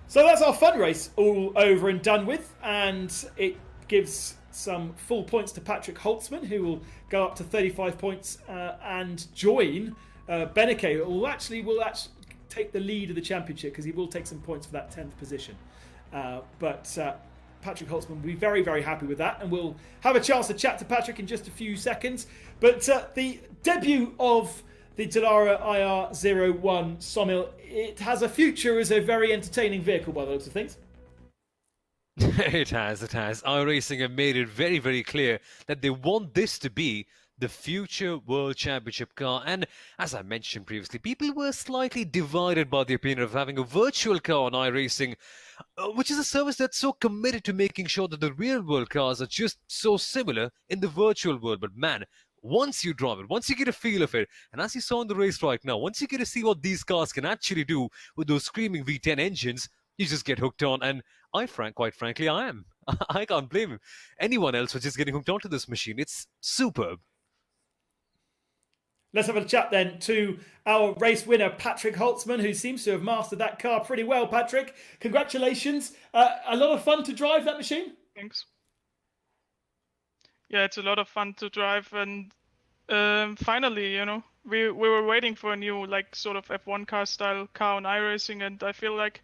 So that's our fun race all over and done with, and it gives some full points to Patrick Holtzman, who will go up to 35 points and join Beneke, who will actually take the lead of the championship because he will take some points for that 10th position. But Patrick Holtzman will be very, very happy with that, and we'll have a chance to chat to Patrick in just a few seconds. But the debut of the Dallara IR01 Somil, it has a future as a very entertaining vehicle by the looks of things. It has. iRacing have made it very, very clear that they want this to be the future World Championship car. And as I mentioned previously, people were slightly divided by the opinion of having a virtual car on iRacing, which is a service that's so committed to making sure that the real world cars are just so similar in the virtual world. But man, once you drive it, once you get a feel of it, and as you saw in the race right now, once you get to see what these cars can actually do with those screaming V10 engines, you just get hooked on. And quite frankly, I am. I can't blame anyone else for just getting hooked onto this machine. It's superb. Let's have a chat then to our race winner, Patrick Holtzman, who seems to have mastered that car pretty well. Patrick, congratulations. A lot of fun to drive that machine? Thanks. Yeah, it's a lot of fun to drive, and finally, you know, we were waiting for a new, like, sort of F1 car style car on iRacing, and I feel like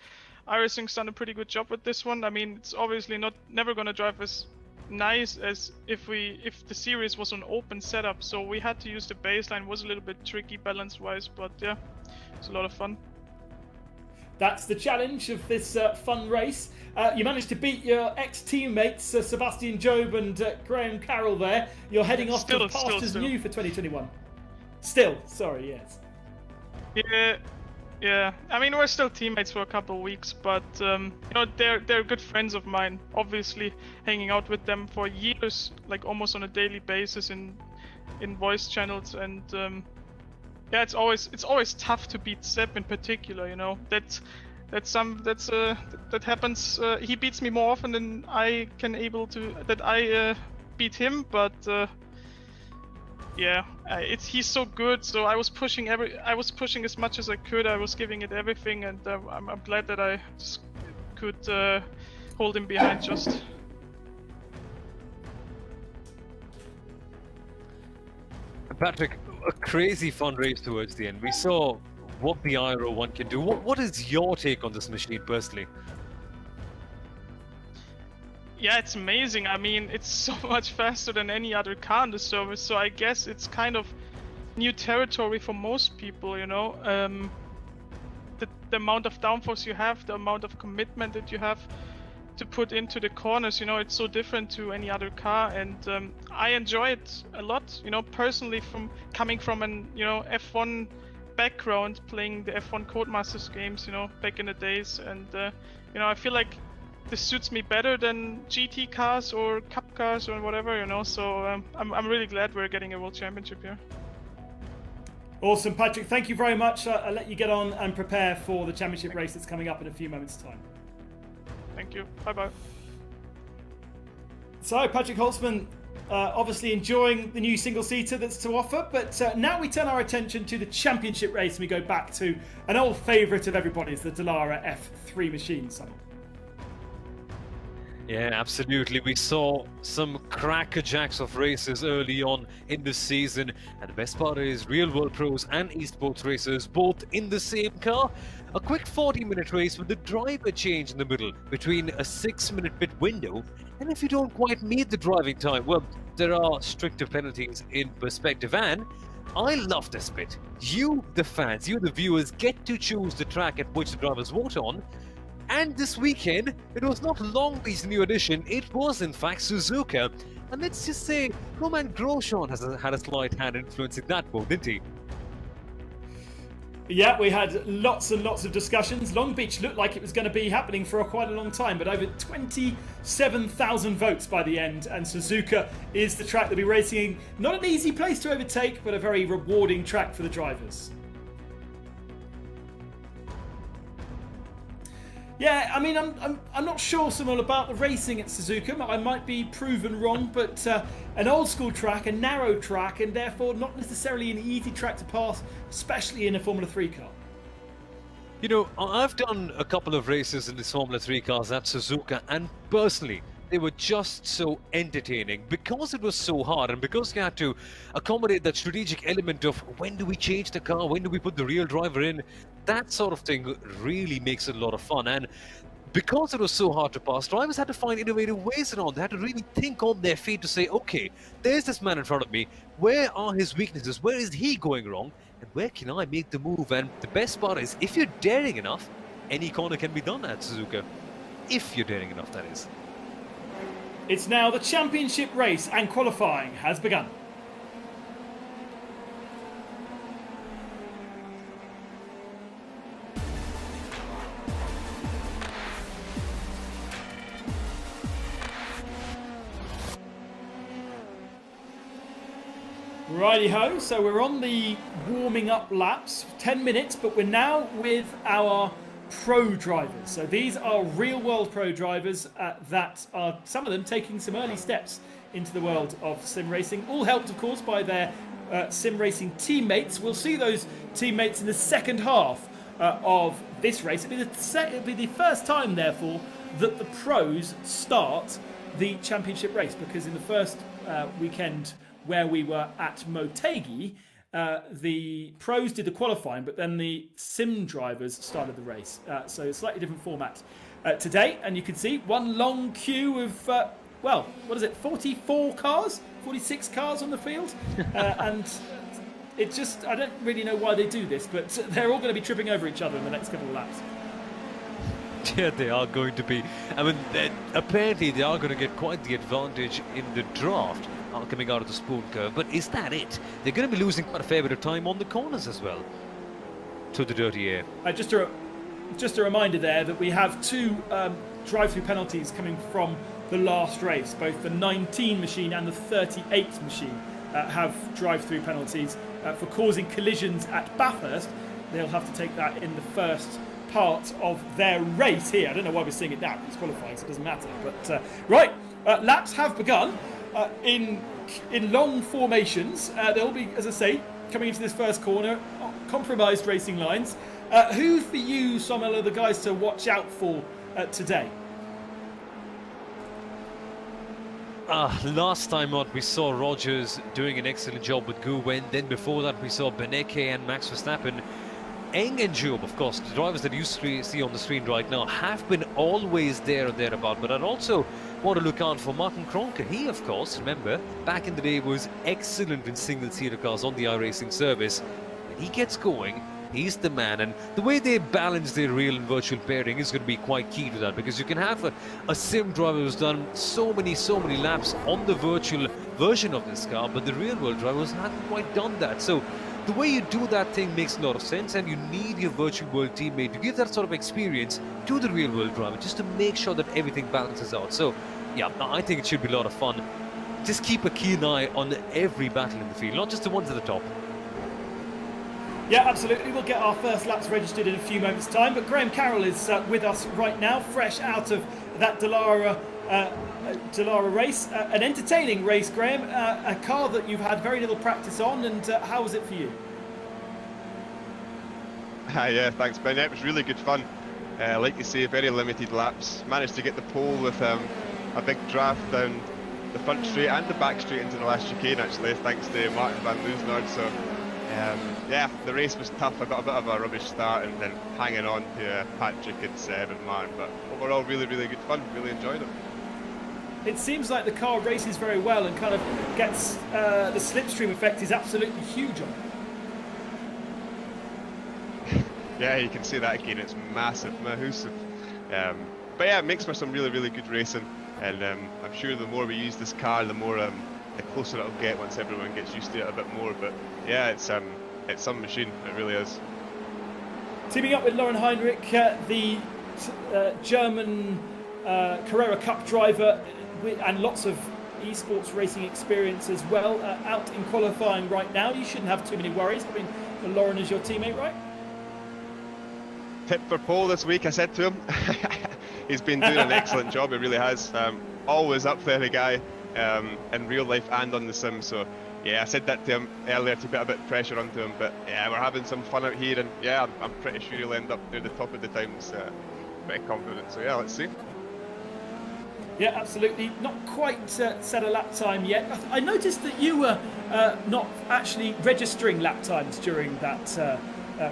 iRacing's done a pretty good job with this one. I mean, it's obviously never gonna drive as nice as if the series was an open setup, so we had to use the baseline. It was a little bit tricky balance wise, but yeah, it's a lot of fun. That's the challenge of this fun race. You managed to beat your ex-teammates Sebastian Job and Graham Carroll there. You're heading off to pastures new for 2021. Still, sorry, yes. Yeah. I mean, we're still teammates for a couple of weeks, but you know, they're good friends of mine. Obviously, hanging out with them for years, like almost on a daily basis in voice channels, and yeah, it's always tough to beat Seb in particular. You know, that happens. He beats me more often than I beat him, but. Yeah, he's so good. So I was pushing as much as I could. I was giving it everything, and I'm glad that I just could hold him behind just. Patrick, a crazy fun race towards the end. We saw what the Aero 1 can do. What is your take on this machine personally? Yeah, it's amazing. I mean, it's so much faster than any other car on the service, so I guess it's kind of new territory for most people, you know. The amount of downforce you have, the amount of commitment that you have to put into the corners, you know, it's so different to any other car, and I enjoy it a lot, you know, personally, from coming from an, you know, F1 background, playing the F1 Codemasters games, you know, back in the days, and you know, I feel like this suits me better than GT cars or Cup cars or whatever, you know, so I'm really glad we're getting a World Championship here. Awesome, Patrick. Thank you very much. I'll let you get on and prepare for the championship race that's coming up in a few moments' time. Thank you. Bye-bye. So, Patrick Holtzman, obviously enjoying the new single-seater that's to offer, but now we turn our attention to the championship race and we go back to an old favourite of everybody's, the Dallara F3 machine, Simon. Yeah, absolutely. We saw some crackerjacks of races early on in the season, and the best part is real-world pros and esports racers both in the same car. A quick 40-minute race with the driver change in the middle between a 6-minute pit window, and if you don't quite meet the driving time, well, there are stricter penalties in perspective, and I love this bit. You, the fans, you, the viewers, get to choose the track at which the drivers vote on. And this weekend, it was not Long Beach's new addition, it was in fact Suzuka. And let's just say, Roman Grosjean has had a slight hand influencing that vote, didn't he? Yeah, we had lots and lots of discussions. Long Beach looked like it was going to be happening for quite a long time, but over 27,000 votes by the end, and Suzuka is the track they'll be racing. Not an easy place to overtake, but a very rewarding track for the drivers. Yeah, I mean, I'm not sure, Simon, about the racing at Suzuka. I might be proven wrong, but an old school track, a narrow track, and therefore not necessarily an easy track to pass, especially in a Formula 3 car. You know, I've done a couple of races in the Formula 3 cars at Suzuka, and personally, they were just so entertaining because it was so hard and because you had to accommodate that strategic element of when do we change the car, when do we put the real driver in. That sort of thing really makes it a lot of fun, and because it was so hard to pass, drivers had to find innovative ways around. They had to really think on their feet to say, okay, there's this man in front of me, where are his weaknesses, where is he going wrong, and where can I make the move? And the best part is, if you're daring enough, any corner can be done at Suzuka. If you're daring enough, that is. It's now the championship race and qualifying has begun. Righty-ho, so we're on the warming up laps, 10 minutes, but we're now with our pro drivers. So these are real world pro drivers that are, some of them, taking some early steps into the world of sim racing, all helped of course by their sim racing teammates. We'll see those teammates in the second half of this race. It'll be the first time therefore that the pros start the championship race, because in the first weekend where we were at Motegi, the pros did the qualifying, but then the sim drivers started the race. So a slightly different format today, and you can see one long queue of, well, what is it, 44 cars? 46 cars on the field? And it just, I don't really know why they do this, but they're all going to be tripping over each other in the next couple of laps. Yeah, they are going to be. I mean, apparently they are going to get quite the advantage in the draft coming out of the spoon curve. But is that it? They're going to be losing quite a fair bit of time on the corners as well to the dirty air. Just a reminder there that we have two drive-through penalties coming from the last race. Both the 19 machine and the 38 machine have drive-through penalties for causing collisions at Bathurst. They'll have to take that in the first part of their race here. I don't know why we're seeing it now. It's qualifying, so it doesn't matter. But right, laps have begun in long formations. They'll be, as I say, coming into this first corner, compromised racing lines. Who for you, Somel, are the guys to watch out for today? Last time out we saw Rogers doing an excellent job with Guwen. Then before that we saw Beneke and Max Verstappen. Eng and Job, of course, the drivers that you see on the screen right now, have been always there or thereabout. But I'd also want to look out for Martin Kronke. He, of course, remember, back in the day was excellent in single-seater cars on the iRacing service. When he gets going, he's the man. And the way they balance their real and virtual pairing is going to be quite key to that, because you can have a sim driver who's done so many laps on the virtual version of this car, but the real-world drivers haven't quite done that. So the way you do that thing makes a lot of sense, and you need your virtual world teammate to give that sort of experience to the real world driver, just to make sure that everything balances out. So yeah, I think it should be a lot of fun. Just keep a keen eye on every battle in the field, not just the ones at the top. Yeah, absolutely. We'll get our first laps registered in a few moments' time, but Graham Carroll is with us right now, fresh out of that Dallara race. An entertaining race, Graham. A car that you've had very little practice on, and how was it for you? Yeah, thanks, Ben. Yeah, it was really good fun. Like you say, very limited laps. Managed to get the pole with a big draft down the front straight and the back straight into the last chicane, actually, thanks to Martin van Loosnaard. So yeah, the race was tough. I got a bit of a rubbish start and then hanging on to Patrick and Seb and Martin, but overall really good fun. Really enjoyed it. It seems like the car races very well and kind of gets the slipstream effect is absolutely huge on it. Yeah, you can see that again. It's massive. But yeah, it makes for some really good racing, and I'm sure the more we use this car, the more the closer it'll get once everyone gets used to it a bit more. But yeah, it's some machine. It really is. Teaming up with Lauren Heinrich, the German Carrera Cup driver, and lots of esports racing experience as well, out in qualifying right now. You shouldn't have too many worries having Lauren as your teammate, right? Tip for pole this week, I said to him. He's been doing an excellent job, he really has. Always up there, the guy, in real life and on the sim. So yeah, I said that to him earlier to put a bit of pressure onto him, but yeah, we're having some fun out here, and yeah, I'm pretty sure he'll end up near the top of the times. Pretty confident, so yeah, let's see. Yeah, absolutely. Not quite set a lap time yet. I noticed that you were not actually registering lap times during that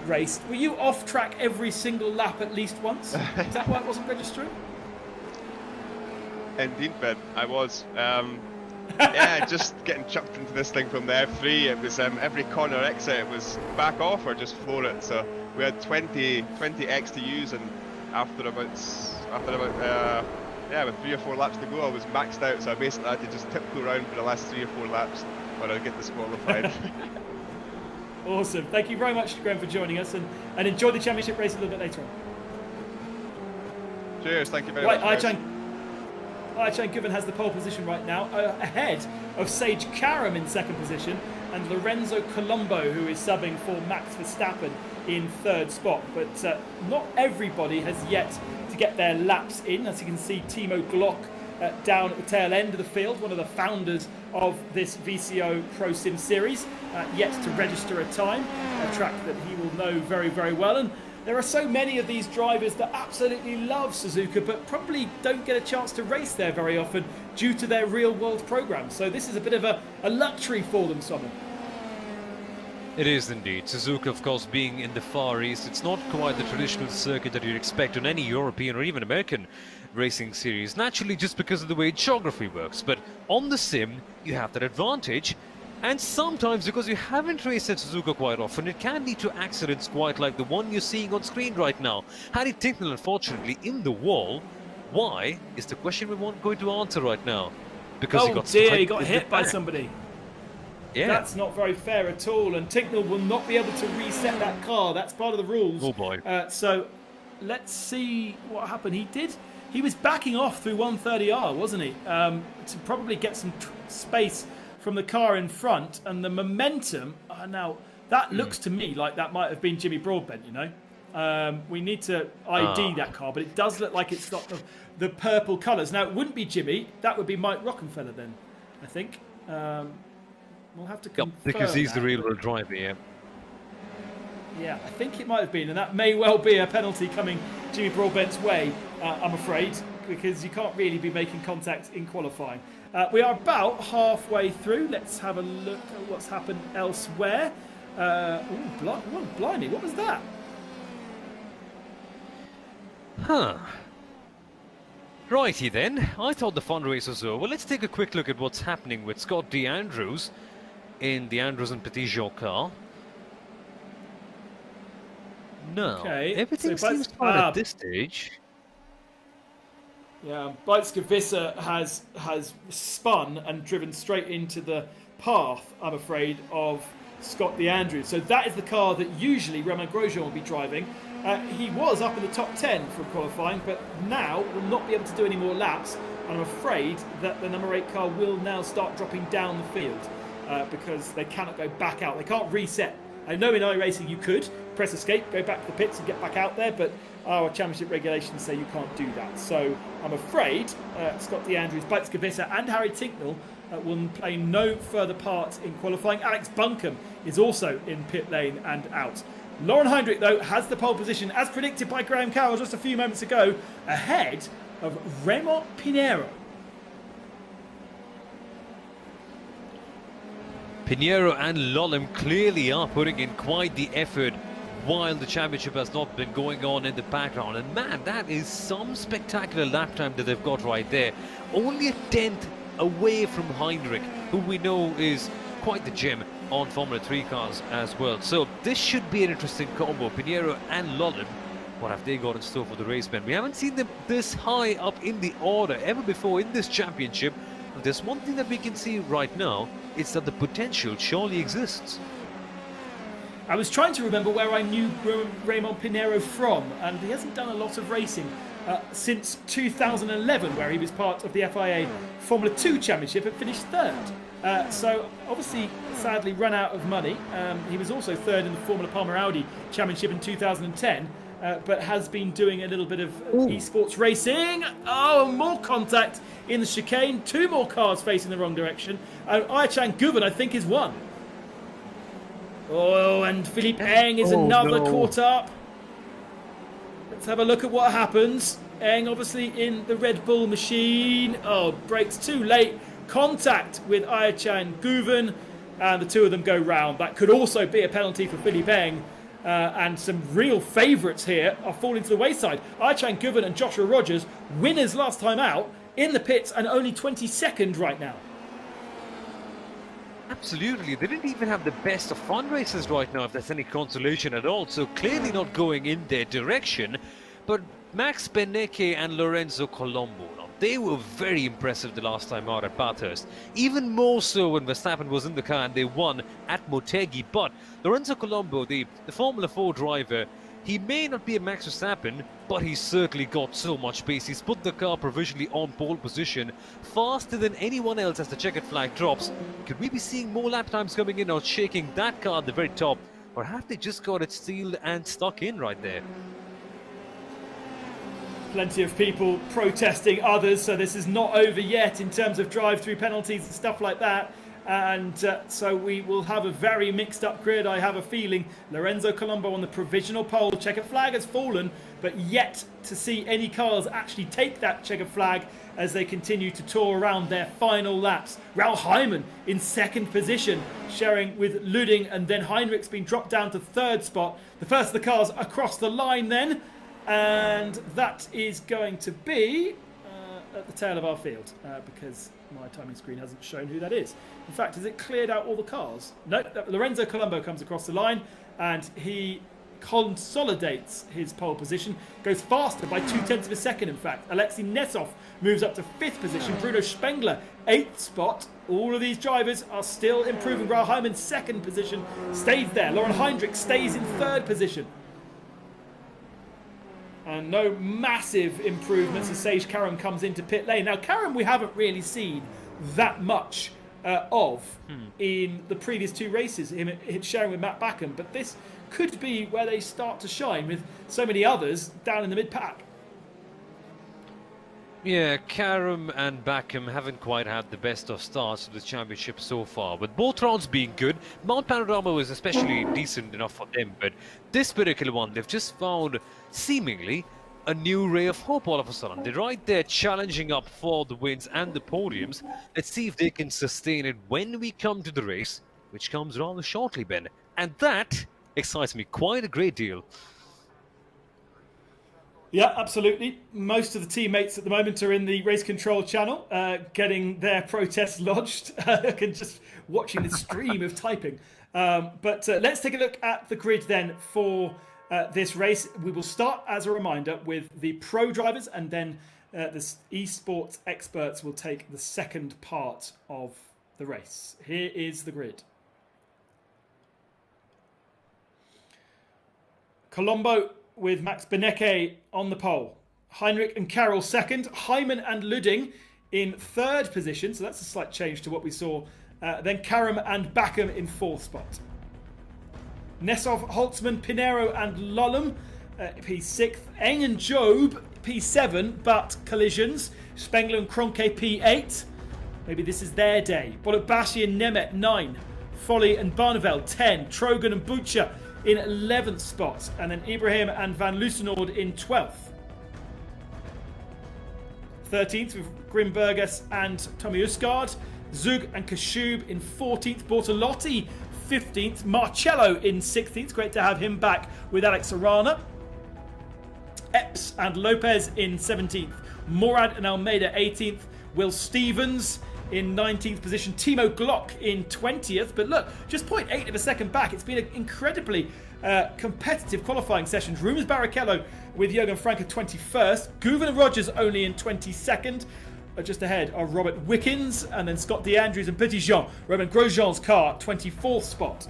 race. Were you off track every single lap at least once? Is that why it wasn't registering? Indeed, Ben, I was. Yeah, just getting chucked into this thing from the F3. It was every corner exit, it was back off or just floor it. So we had 20 X to use, and after about yeah, with 3 or 4 laps to go, I was maxed out. So I basically had to just tiptoe around for the last 3 or 4 laps, or I'd get disqualified. Awesome. Thank you very much, Graham, for joining us, and enjoy the championship race a little bit later on. Cheers, thank you very much. Ayçen Güven has the pole position right now, ahead of Sage Karam in second position. and Lorenzo Colombo, who is subbing for Max Verstappen in third spot. But not everybody has yet to get their laps in. As you can see, Timo Glock down at the tail end of the field, one of the founders of this VCO ProSim series, yet to register a time, a track that he will know very, very well. And there are so many of these drivers that absolutely love Suzuka, but probably don't get a chance to race there very often due to their real-world program. So this is a bit of a luxury for them, Simon. It is indeed. Suzuka, of course, being in the Far East, it's not quite the traditional circuit that you'd expect on any European or even American racing series, naturally just because of the way geography works. But on the sim, you have that advantage. And sometimes, because you haven't raced at Suzuka quite often, it can lead to accidents quite like the one you're seeing on screen right now. Harry Tincknell, unfortunately, in the wall. Why is the question we weren't going to answer right now. Because he got hit by somebody. Yeah. That's not very fair at all, and Tincknell will not be able to reset that car. That's part of the rules. Oh boy. So let's see what happened. He was backing off through 130R, wasn't he? To probably get some space from the car in front, and the momentum. Now that looks to me like that might have been Jimmy Broadbent. You know, we need to ID that car, but it does look like it's got the purple colours. Now it wouldn't be Jimmy. That would be Mike Rockenfeller then, I think. We'll have to confirm because he's that, the real driver, yeah. Yeah, I think it might have been, and that may well be a penalty coming Jimmy Broadbent's way, I'm afraid, because you can't really be making contact in qualifying. We are about halfway through. Let's have a look at what's happened elsewhere. Blimey, what was that? Huh. Righty then, I thought the fun race was over. Let's take a quick look at what's happening with Scott D. Andrews in the Andrews and Petitjean car. No, everything seems fine at this stage. Yeah, Beitske Visser has spun and driven straight into the path, I'm afraid, of Scott D. Andrews. So that is the car that usually Romain Grosjean will be driving. He was up in the top 10 for qualifying, but now will not be able to do any more laps. I'm afraid that the number 8 car will now start dropping down the field because they cannot go back out. They can't reset. I know in iRacing you could press escape, go back to the pits and get back out there, but our championship regulations say you can't do that. So I'm afraid Scott D. Andrews, Beitske Visser and Harry Tincknell will play no further part in qualifying. Alex Buncombe is also in pit lane and out. Lauren Heinrich, though, has the pole position, as predicted by Graham Carroll just a few moments ago, ahead of Raymond Pinheiro. Pinheiro and Lolem clearly are putting in quite the effort while the championship has not been going on in the background. And man, that is some spectacular lap time that they've got right there. Only a tenth away from Heinrich, who we know is quite the gem on Formula 3 cars as well. So this should be an interesting combo. Pinheiro and Lolem, what have they got in store for the racemen? We haven't seen them this high up in the order ever before in this championship. But there's one thing that we can see right now, it's that the potential surely exists. I was trying to remember where I knew Raymond Pinheiro from, and he hasn't done a lot of racing since 2011, where he was part of the FIA Formula 2 Championship and finished third. So obviously, sadly, run out of money. He was also third in the Formula Palmer Audi Championship in 2010, but has been doing a little bit of esports racing. Oh, more contact in the chicane. 2 more cars facing the wrong direction. Ayachan Guven, I think, is one. Oh, and Philippe Eng is another caught up. Let's have a look at what happens. Eng obviously in the Red Bull machine. Oh, brakes too late. Contact with Ayachan Guven, and the two of them go round. That could also be a penalty for Philippe Eng. And some real favourites here are falling to the wayside. Ayachan Guven and Joshua Rogers, winners last time out, in the pits and only 22nd right now. Absolutely, they didn't even have the best of fun races right now, if there's any consolation at all, so clearly not going in their direction. But Max Benecke and Lorenzo Colombo, they were very impressive the last time out at Bathurst. Even more so when Verstappen was in the car and they won at Motegi. But Lorenzo Colombo, the Formula 4 driver, He may not be a Max Verstappen, but he's certainly got so much pace. He's put the car provisionally on pole position, faster than anyone else as the checkered flag drops. Could we be seeing more lap times coming in or shaking that car at the very top? Or have they just got it sealed and stuck in right there? Plenty of people protesting others, so this is not over yet in terms of drive-through penalties and stuff like that. And so we will have a very mixed up grid, I have a feeling. Lorenzo Colombo on the provisional pole. Checkered flag has fallen, but yet to see any cars actually take that checkered flag as they continue to tour around their final laps. Raul Hyman in second position, sharing with Luding, and then Heinrich's been dropped down to third spot. The first of the cars across the line then, and that is going to be at the tail of our field, because my timing screen hasn't shown who that is. In fact, has it cleared out all the cars? No, Lorenzo Colombo comes across the line and he consolidates his pole position, goes faster by 0.2 of a second in fact. Alexei Nesov moves up to 5th position, Bruno Spengler 8th spot. All of these drivers are still improving. Raul Hyman 2nd position stays there. Lauren Heinrich stays in 3rd position. And no massive improvements as Sage Karam comes into pit lane. Now, Karam we haven't really seen that much of in the previous 2 races, him sharing with Matt Backham, but this could be where they start to shine with so many others down in the mid-pack. Yeah, Karam and Backham haven't quite had the best of starts to the championship so far, with both rounds being good. Mount Panorama was especially decent enough for them, but this particular one, they've just found seemingly a new ray of hope all of a sudden. They're right there challenging up for the wins and the podiums. Let's see if they can sustain it when we come to the race, which comes rather shortly, Ben. And that excites me quite a great deal. Yeah, absolutely. Most of the teammates at the moment are in the race control channel, getting their protests lodged. And just watching the stream of typing. But let's take a look at the grid then for this race. We will start, as a reminder, with the pro drivers, and then the esports experts will take the second part of the race. Here is the grid. Colombo with Max Benecke on the pole. Heinrich and Carroll second. Hyman and Luding in 3rd position. So that's a slight change to what we saw. Then Karam and Backham in 4th spot. Nesov, Holtzman, Pinero and Lullum, P6. Eng and Job, P7, but collisions. Spengler and Kroenke, P8. Maybe this is their day. Bolotbashi and Nemeth, 9. Folly and Barneveld, 10. Trogan and Butcher in 11th spot. And then Ibrahim and Van Loosenord in 12th. 13th with Grimbergus and Tommy Usgaard. Zug and Kashub in 14th. Bortolotti 15th. Marcello in 16th. Great to have him back with Alex Arana. Epps and Lopez in 17th. Morad and Almeida 18th. Will Stevens in 19th position. Timo Glock in 20th. But look, just 0.8 of a second back. It's been an incredibly competitive qualifying sessions. Rubens Barrichello with Jürgen Frank at 21st. Guven and Rogers only in 22nd. Just ahead are Robert Wickens and then Scott DeAndrews and Petitjean. Romain Grosjean's car, 24th spot.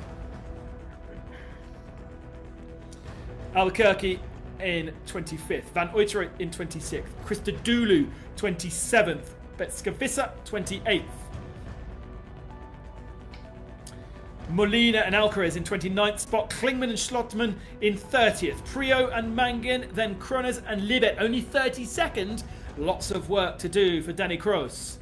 Albuquerque in 25th. Van Uiteren in 26th. Christodoulou, 27th. Betskavissa, 28th. Molina and Alcaraz in 29th spot. Klingman and Schlottmann in 30th. Prio and Mangin, then Krones and Libet, only 32nd. Lots of work to do for Danny Kroos.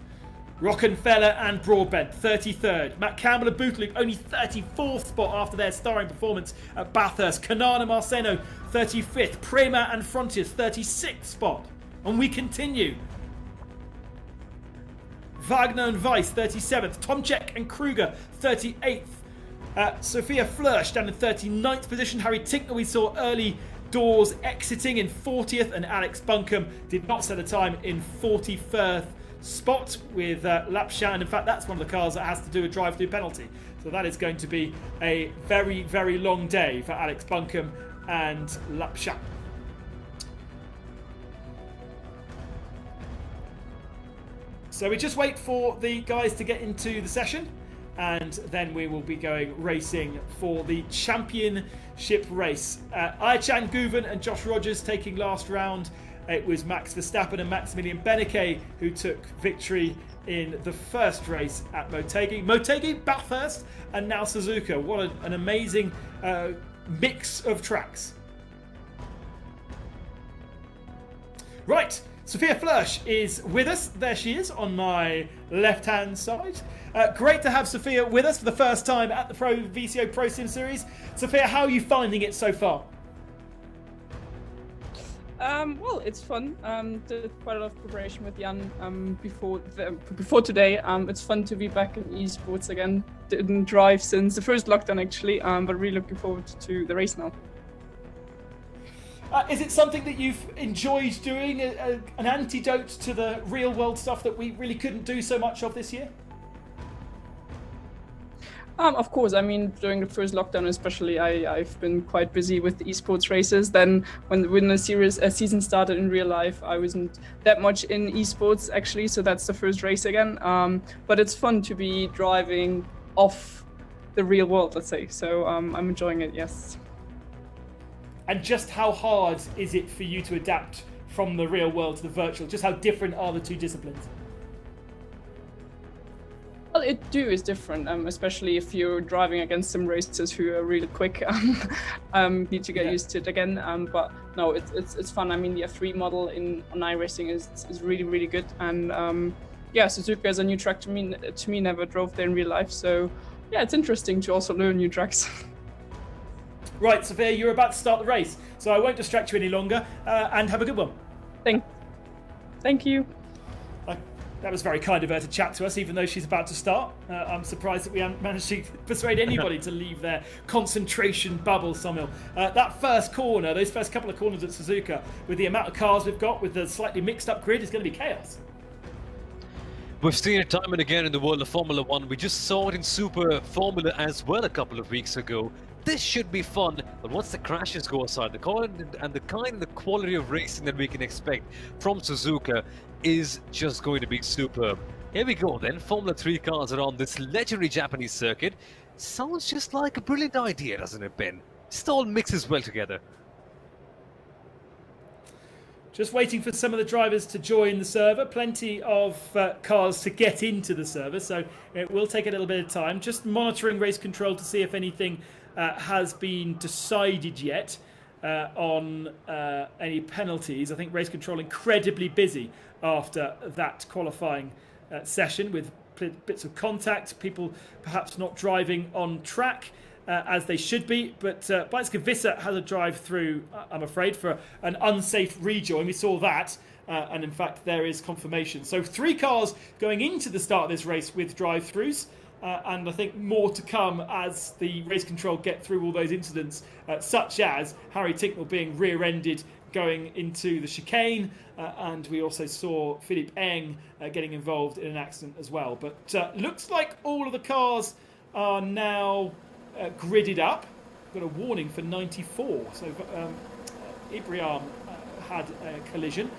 Rockenfeller and Broadbent, 33rd. Matt Campbell and Bootloop, only 34th spot after their starring performance at Bathurst. Canan and Marceno, 35th. Prema and Frontiers, 36th spot. And we continue. Wagner and Weiss, 37th. Tomczyk and Kruger, 38th. Sophia Flörsch down in 39th position. Harry Tinkner we saw early doors exiting in 40th, and Alex Buncombe did not set a time in 41st spot with Lapchat. And in fact, that's one of the cars that has to do a drive-through penalty. So that is going to be a very, very long day for Alex Buncombe and Lapchat. So we just wait for the guys to get into the session, and then we will be going racing for the championship race. Ayhan Guven and Josh Rogers taking last round. It was Max Verstappen and Maximilian Beneke who took victory in the first race at Motegi. Motegi, Bathurst, and now Suzuka. What an amazing mix of tracks. Right, Sophia Flörsch is with us. There she is on my left-hand side. Great to have Sophia with us for the first time at the VCO ProSim Series. Sophia, how are you finding it so far? Well, it's fun. Did quite a lot of preparation with Jan before today. It's fun to be back in esports again. Didn't drive since the first lockdown actually, but really looking forward to the race now. Is it something that you've enjoyed doing, an antidote to the real world stuff that we really couldn't do so much of this year? Of course, I mean, during the first lockdown especially, I've been quite busy with the esports races. Then when the season started in real life, I wasn't that much in esports actually, so that's the first race again. But it's fun to be driving off the real world, let's say. So I'm enjoying it, yes. And just how hard is it for you to adapt from the real world to the virtual? Just how different are the two disciplines? Well, it is different, especially if you're driving against some racers who are really quick. Need to get used to it again. But no, it's fun. I mean, the F3 model on iRacing is really, really good. And yeah, Suzuka is a new track to me. Never drove there in real life. So yeah, it's interesting to also learn new tracks. Right, Sophia, you're about to start the race, so I won't distract you any longer. And have a good one. Thank you. That was very kind of her to chat to us, even though she's about to start. I'm surprised that we haven't managed to persuade anybody to leave their concentration bubble, Samuel. That first corner, those first couple of corners at Suzuka, with the amount of cars we've got, with the slightly mixed up grid, is going to be chaos. We've seen it time and again in the world of Formula One. We just saw it in Super Formula as well a couple of weeks ago. This should be fun, but once the crashes go aside, the kind of quality of racing that we can expect from Suzuka is just going to be superb. Here we go then, Formula 3 cars are on this legendary Japanese circuit. Sounds just like a brilliant idea, doesn't it, Ben? Just all mixes well together. Just waiting for some of the drivers to join the server. Plenty of cars to get into the server, so it will take a little bit of time. Just monitoring race control to see if anything has been decided yet on any penalties. I think race control incredibly busy after that qualifying session with bits of contact, people perhaps not driving on track as they should be, but Bajska Visser has a drive through, I'm afraid, for an unsafe rejoin. We saw that, and in fact there is confirmation. So 3 cars going into the start of this race with drive-throughs, and I think more to come as the race control get through all those incidents, such as Harry Tincknell being rear-ended going into the chicane, and we also saw Philippe Eng getting involved in an accident as well. But looks like all of the cars are now gridded up. Got a warning for 94, so Ibrahim had a collision.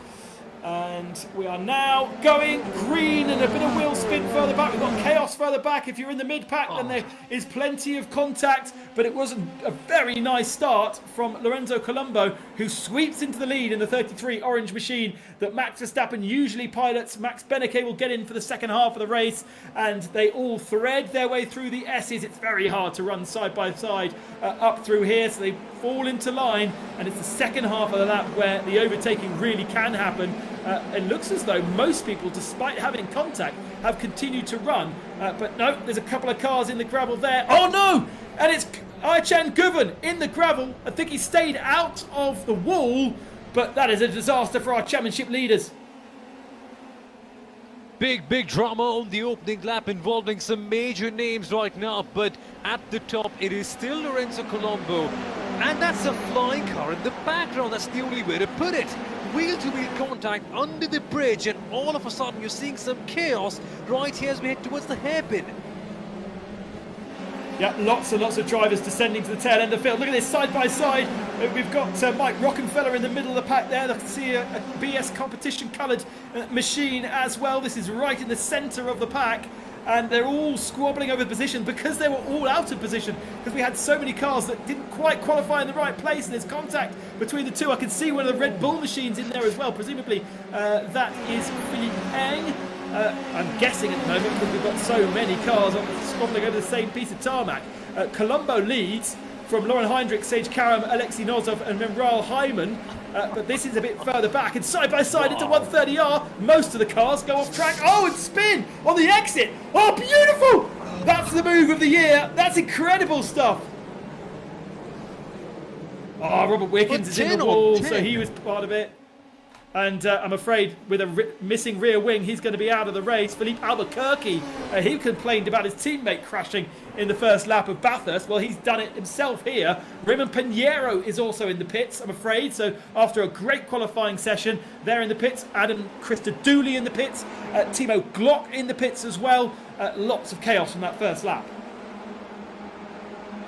And we are now going green and a bit of wheel spin further back. We've got chaos further back. If you're in the mid-pack, then there is plenty of contact. But it was a very nice start from Lorenzo Colombo, who sweeps into the lead in the 33 orange machine that Max Verstappen usually pilots. Max Beneke will get in for the second half of the race, and they all thread their way through the S's. It's very hard to run side by side up through here, so they fall into line, and it's the second half of the lap where the overtaking really can happen. It looks as though most people, despite having contact, have continued to run. But no, there's a couple of cars in the gravel there. Oh no! And it's Ayhan Guven in the gravel. I think he stayed out of the wall, but that is a disaster for our championship leaders. Big drama on the opening lap involving some major names right now, but at the top it is still Lorenzo Colombo. And that's a flying car in the background, that's the only way to put it. Wheel-to-wheel contact under the bridge, and all of a sudden you're seeing some chaos right here as we head towards the hairpin. Yeah, lots and lots of drivers descending to the tail end of the field. Look at this, side by side. We've got Mike Rockenfeller in the middle of the pack there. I can see a BS competition coloured machine as well. This is right in the centre of the pack. and they're all squabbling over position because they were all out of position, because we had so many cars that didn't quite qualify in the right place, and there's contact between the two. I can see one of the Red Bull machines in there as well. Presumably that is Philippe Eng. I'm guessing at the moment because we've got so many cars squabbling over the same piece of tarmac. Colombo leads from Lauren Heinrich, Sage Karam, Alexei Nozov and Memral Hyman. But this is a bit further back, and side by side into 130R. Most of the cars go off track. Oh, and spin on the exit. Oh, beautiful! That's the move of the year. That's incredible stuff. Oh, Robert Wickens is in the wall, so he was part of it. And I'm afraid with a missing rear wing, he's going to be out of the race. Philippe Albuquerque, he complained about his teammate crashing in the first lap of Bathurst. Well, he's done it himself here. Raymond Pinheiro is also in the pits, I'm afraid. So after a great qualifying session, they're in the pits. Adam Christodoulou in the pits. Timo Glock in the pits as well. Lots of chaos from that first lap.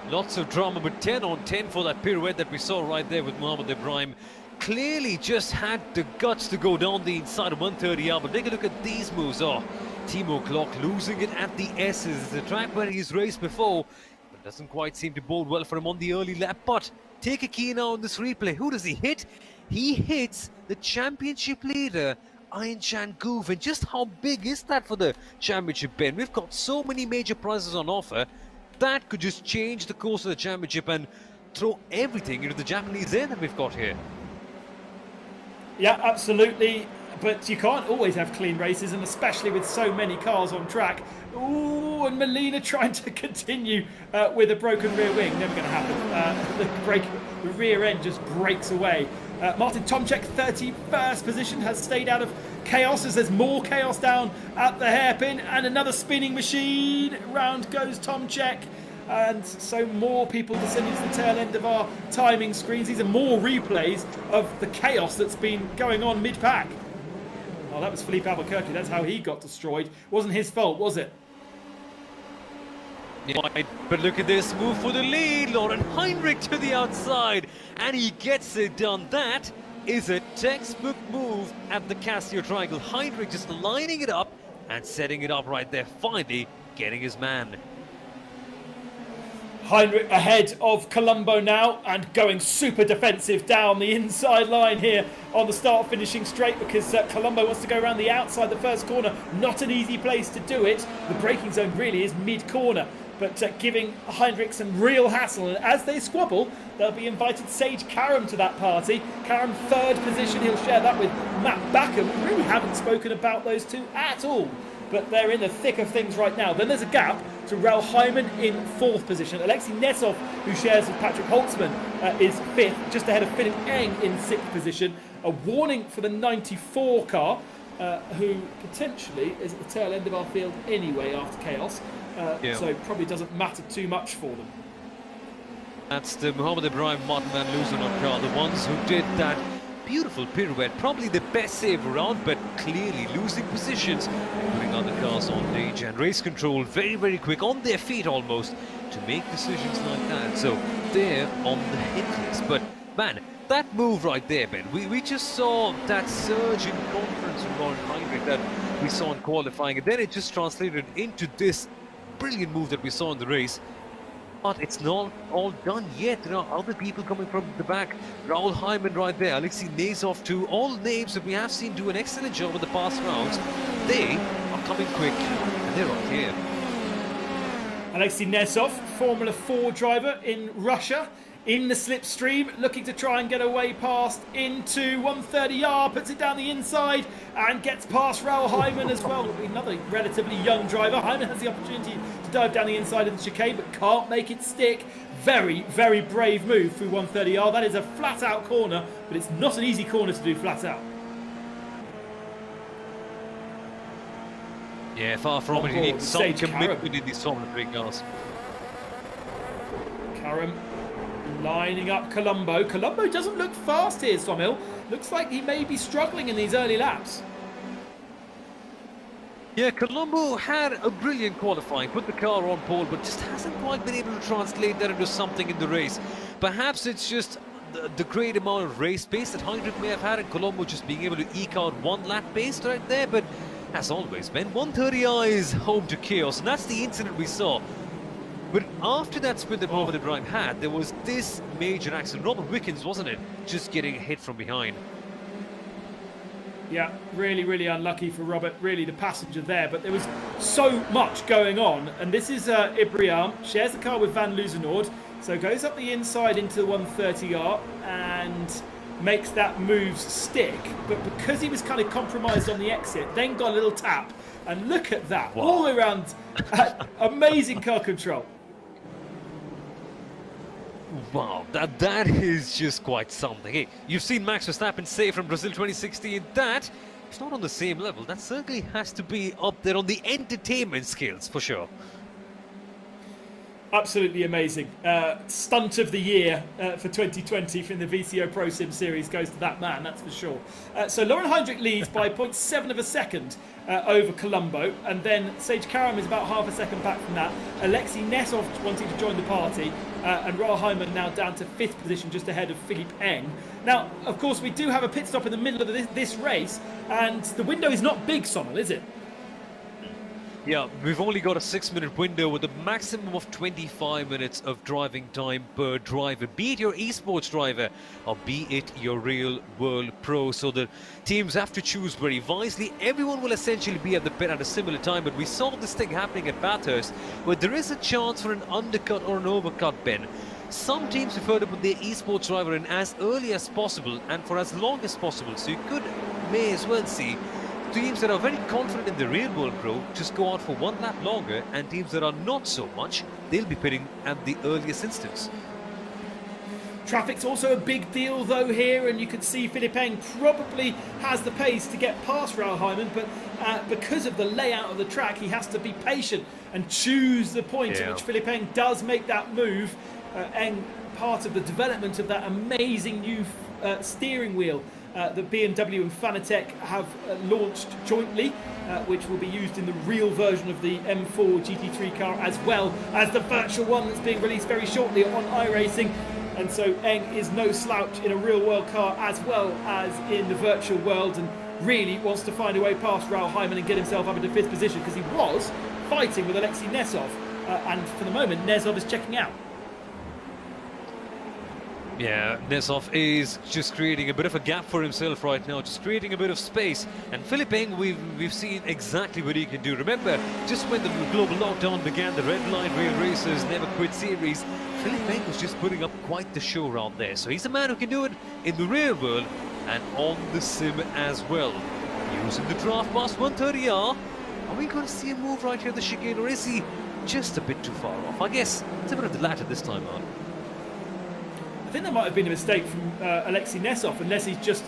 Lots of drama, but 10 on 10 for that pirouette that we saw right there with Mohamed Ibrahim. Clearly just had the guts to go down the inside of 130R, but take a look at these moves. Oh, Timo Glock losing it at the S's. It's a track where he's raced before, but it doesn't quite seem to bode well for him on the early lap. But take a key now on this replay. Who does he hit? He hits the championship leader, Ayan Chan Goof. And just how big is that for the championship, Ben? We've got so many major prizes on offer. That could just change the course of the championship and throw everything into the Japanese air that we've got here. Yeah, absolutely. But you can't always have clean races, and especially with so many cars on track. Ooh, and Molina trying to continue with a broken rear wing. Never going to happen. The rear end just breaks away. Martin Tomczyk, 31st position, has stayed out of chaos as there's more chaos down at the hairpin. And another spinning machine. Round goes Tomczyk. And so more people descending to the tail end of our timing screens. These are more replays of the chaos that's been going on mid-pack. Oh, that was Philippe Albuquerque. That's how he got destroyed. Wasn't his fault, was it? Yeah, but look at this move for the lead. Lauren Heinrich to the outside, and he gets it done. That is a textbook move at the Casio Triangle. Heinrich just lining it up and setting it up right there. Finally getting his man. Heinrich ahead of Colombo now and going super defensive down the inside line here on the start finishing straight, because Colombo wants to go around the outside the first corner. Not an easy place to do it. The braking zone really is mid-corner, but giving Heinrich some real hassle. And as they squabble, they'll be invited Sage Karam to that party. Karam, third position. He'll share that with Matt Backham. We really haven't spoken about those two at all, but they're in the thick of things right now. Then there's a gap to Raul Hyman in fourth position. Alexei Nesov, who shares with Patrick Holtzman, is fifth, just ahead of Philippe Eng in sixth position. A warning for the 94 car, who potentially is at the tail end of our field anyway after chaos. So probably doesn't matter too much for them. That's the Mohamed Ibrahim Martin Van Luzenen car, the ones who did that beautiful pirouette, probably the best save around, but clearly losing positions, putting other cars on edge, and race control very, very quick, on their feet almost, to make decisions like that. So they're on the hit list. But man, that move right there, Ben, we just saw that surge in confidence from Lauren Heinrich that we saw in qualifying, and then it just translated into this brilliant move that we saw in the race. But it's not all done yet. There are other people coming from the back. Raul Hyman right there, Alexei Nesov too. All names that we have seen do an excellent job in the past rounds. They are coming quick, and they're right here. Alexei Nesov, Formula 4 driver in Russia, in the slipstream, looking to try and get away past into 130R, puts it down the inside and gets past Raul Hyman as well. Another relatively young driver. Hyman has the opportunity to dive down the inside of the chicane, but can't make it stick. Very, very brave move through 130R. That is a flat-out corner, but it's not an easy corner to do flat-out. Yeah, far from it. You need some commitment in these Formula 3 cars. Karam lining up Colombo. Colombo doesn't look fast here, Somil. Looks like he may be struggling in these early laps. Yeah, Colombo had a brilliant qualifying, put the car on pole, but just hasn't quite been able to translate that into something in the race. Perhaps it's just the great amount of race pace that Heinrich may have had, and Colombo just being able to eke out one lap pace right there, but as always, Ben. 130R is home to chaos, and that's the incident we saw. But after that spin that Robert the Drive had, there was this major accident. Robert Wickens, wasn't it? Just getting hit from behind. Yeah, really, really unlucky for Robert, really the passenger there. But there was so much going on. And this is Ibriam, shares the car with Van Luzenoord. So goes up the inside into the 130R and makes that move stick. But because he was kind of compromised on the exit, then got a little tap. And look at that, all the way around. Amazing car control. Wow, that is just quite something. Hey, you've seen Max Verstappen say from Brazil 2016 that it's not on the same level. That certainly has to be up there on the entertainment skills, for sure. Absolutely amazing. Stunt of the year for 2020 from the VCO ProSim Series goes to that man, that's for sure. So Lauren Heinrich leads by 0.7 of a second over Colombo, and then Sage Karam is about half a second back from that. Alexei Nesov wanting to join the party, and Rahal Hyman now down to 5th position, just ahead of Philippe Eng. Now, of course, we do have a pit stop in the middle of this race, and the window is not big, Sommel, is it? Yeah, we've only got a 6-minute window with a maximum of 25 minutes of driving time per driver, be it your esports driver or be it your real world pro. So the teams have to choose very wisely. Everyone will essentially be at the pit at a similar time, but we saw this thing happening at Bathurst where there is a chance for an undercut or an overcut, Ben. Some teams prefer to put their esports driver in as early as possible and for as long as possible, so you may as well see teams that are very confident in the real world pro just go out for one lap longer, and teams that are not so much, they'll be pitting at the earliest instance. Traffic's also a big deal though here, and you can see Philippe Eng probably has the pace to get past Rahal Hyman, but because of the layout of the track, he has to be patient and choose the point at which Philippe Eng does make that move. Eng, part of the development of that amazing new steering wheel that BMW and Fanatec have launched jointly, which will be used in the real version of the M4 GT3 car, as well as the virtual one that's being released very shortly on iRacing. And so Eng is no slouch in a real world car as well as in the virtual world, and really wants to find a way past Rahal Hyman and get himself up into 5th position, because he was fighting with Alexei Nesov, and for the moment Nesov is checking out. Yeah, Nesov is just creating a bit of a gap for himself right now, just creating a bit of space. And Philippe Eng, we've seen exactly what he can do. Remember, just when the global lockdown began, the Red Line Rail Racers Never Quit series, Philippe Eng was just putting up quite the show around there. So he's a man who can do it in the real world and on the sim as well. Using the draft past 130R, are we going to see a move right here at the chicane, or is he just a bit too far off? I guess it's a bit of the latter this time out. I think that might have been a mistake from Alexei Nesov, unless he's just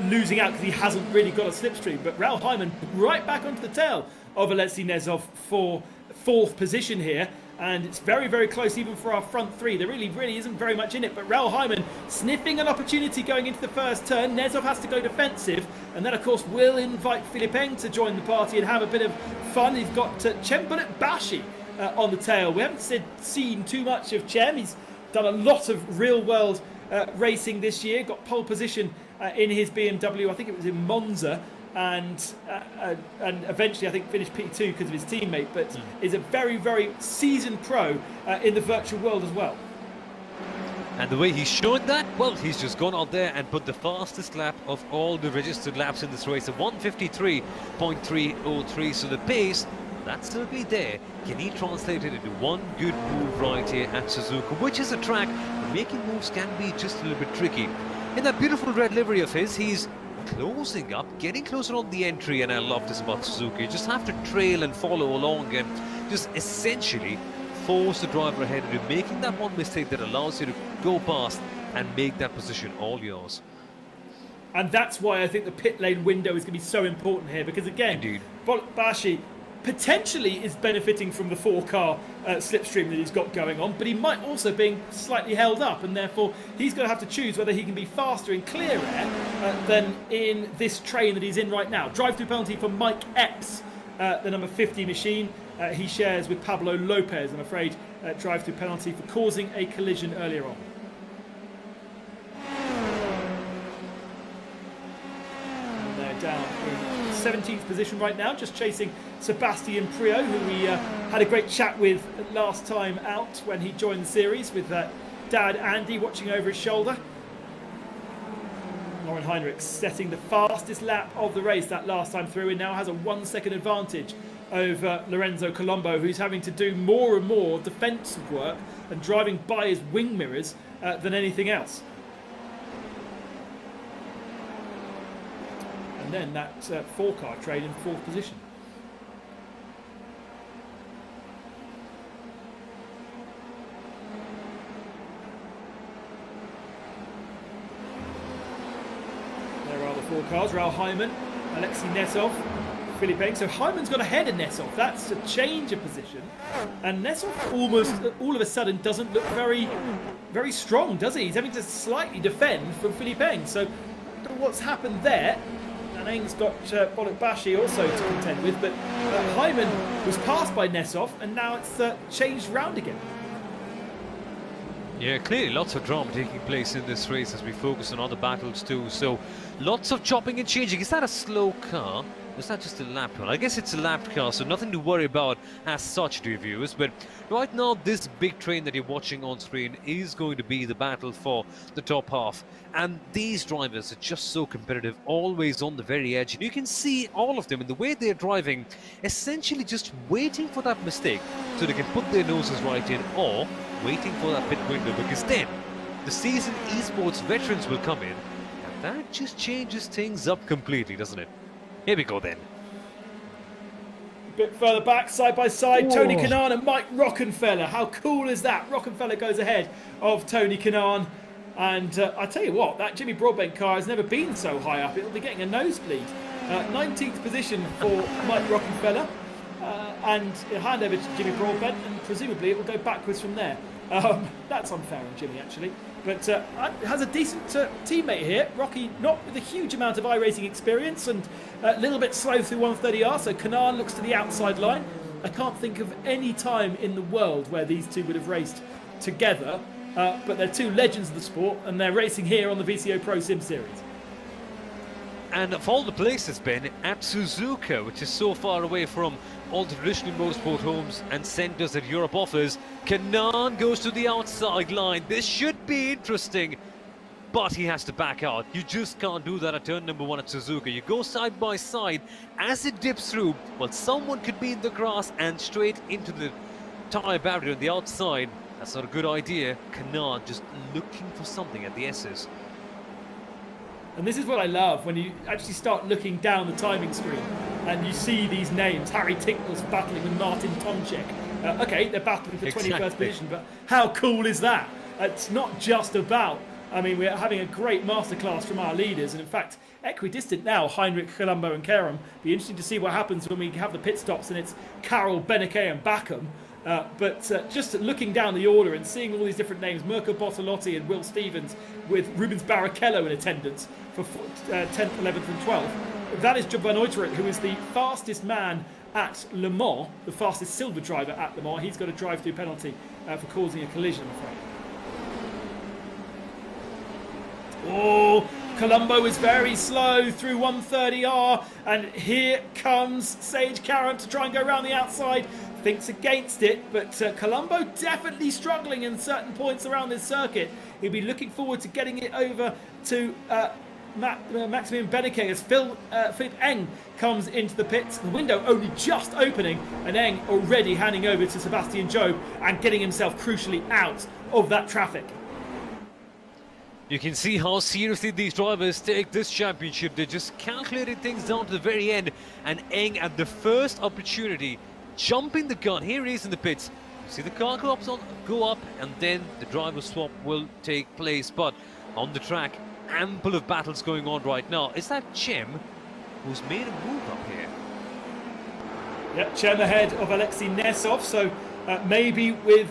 losing out because he hasn't really got a slipstream. But Rahal Hyman right back onto the tail of Alexei Nesov for 4th position here, and it's very, very close even for our front three. There really isn't very much in it, but Rahal Hyman sniffing an opportunity going into the first turn. Nesov has to go defensive, and that of course will invite Philippe Eng to join the party and have a bit of fun. He's got Cembulet Bashi on the tail. We haven't seen too much of Cem. He's done a lot of real-world racing this year. Got pole position in his BMW. I think it was in Monza, and eventually I think finished P2 because of his teammate. But is a very, very seasoned pro in the virtual world as well. And the way he's shown that, well, he's just gone out there and put the fastest lap of all the registered laps in this race, a 153.303. So the pace, that's still be there. Can he translate it into one good move right here at Suzuka, which is a track where making moves can be just a little bit tricky. In that beautiful red livery of his, he's closing up, getting closer on the entry, and I love this about Suzuka. You just have to trail and follow along and just essentially force the driver ahead into making that one mistake that allows you to go past and make that position all yours. And that's why I think the pit lane window is going to be so important here, because again, Bashi potentially is benefiting from the 4-car slipstream that he's got going on, but he might also be slightly held up, and therefore he's going to have to choose whether he can be faster in clear air than in this train that he's in right now. Drive-through penalty for Mike Epps, the number 50 machine. He shares with Pablo Lopez, I'm afraid, drive-through penalty for causing a collision earlier on. And they're down in 17th position right now, just chasing Sebastian Priaulx, who we had a great chat with last time out when he joined the series with Dad Andy watching over his shoulder. Lauren Heinrich setting the fastest lap of the race that last time through, and now has a 1 second advantage over Lorenzo Colombo, who's having to do more and more defensive work and driving by his wing mirrors than anything else. And then that 4-car trade in 4th position. There are the 4 cars, Raul Hyman, Alexei Nesov, Philippe Eng. So Hyman's got ahead of Nesov. That's a change of position. And Nesov almost all of a sudden doesn't look very, very strong, does he? He's having to slightly defend from Philippe Eng. So I don't know what's happened there. And Eng's got Bolok Bashi also to contend with. But Hyman was passed by Nesov, and now it's changed round again. Yeah, clearly lots of drama taking place in this race as we focus on other battles too. So lots of chopping and changing. Is that a slow car? Or is that just a lapped one? I guess it's a lapped car, so nothing to worry about as such, dear viewers. But right now, this big train that you're watching on screen is going to be the battle for the top half. And these drivers are just so competitive, always on the very edge. And you can see all of them in the way they're driving, essentially just waiting for that mistake so they can put their noses right in, or waiting for that pit window, because then the seasoned esports veterans will come in, and that just changes things up completely, doesn't it? Here we go then. A bit further back, side by side, Tony Kanaan and Mike Rockenfeller. How cool is that? Rockenfeller goes ahead of Tony Kanaan. And I tell you what, that Jimmy Broadbent car has never been so high up. It'll be getting a nosebleed. 19th position for Mike Rockenfeller. And a hand over to Jimmy Broadbent, and presumably it will go backwards from there. That's unfair on Jimmy, actually. But has a decent teammate here. Rocky, not with a huge amount of iRacing experience, and a little bit slow through 130R, so Kanaan looks to the outside line. I can't think of any time in the world where these two would have raced together, but they're two legends of the sport, and they're racing here on the VCO ProSim Series. And of all the places, Ben, at Suzuka, which is so far away from all the traditional motorsport homes and centres that Europe offers, Kanaan goes to the outside line. This should be interesting, but he has to back out. You just can't do that at turn number 1 at Suzuka. You go side by side as it dips through. Well, someone could be in the grass and straight into the tyre barrier on the outside. That's not a good idea. Kanaan just looking for something at the S's. And this is what I love, when you actually start looking down the timing screen and you see these names. Harry Tinkler's battling with Martin Tomczyk. Okay, they're battling for 21st position, but how cool is that? It's not just about, I mean, we're having a great masterclass from our leaders, and in fact, equidistant now, Heinrich, Colombo and Kerem. Be interesting to see what happens when we have the pit stops and it's Carroll, Beneke and Backham. But just looking down the order and seeing all these different names, Mirko Bortolotti and Will Stevens with Rubens Barrichello in attendance for 10th, 11th and 12th. That is Job van Uiteren, who is the fastest man at Le Mans, the fastest silver driver at Le Mans. He's got a drive-through penalty for causing a collision, I'm afraid. Oh, Colombo is very slow through 130R, and here comes Sage Karam to try and go around the outside. Thinks against it, but Colombo definitely struggling in certain points around this circuit. He'll be looking forward to getting it over to Maximilian Beneke as Philippe Eng comes into the pits. The window only just opening, and Eng already handing over to Sebastian Job and getting himself crucially out of that traffic. You can see how seriously these drivers take this championship. They're just calculating things down to the very end, and Eng at the first opportunity jumping the gun. Here he is in the pits. See the car go up, and then the driver swap will take place. But on the track, ample of battles going on right now. Is that Cem who's made a move up here? Yep, Cem ahead of Alexei Nesov. So maybe with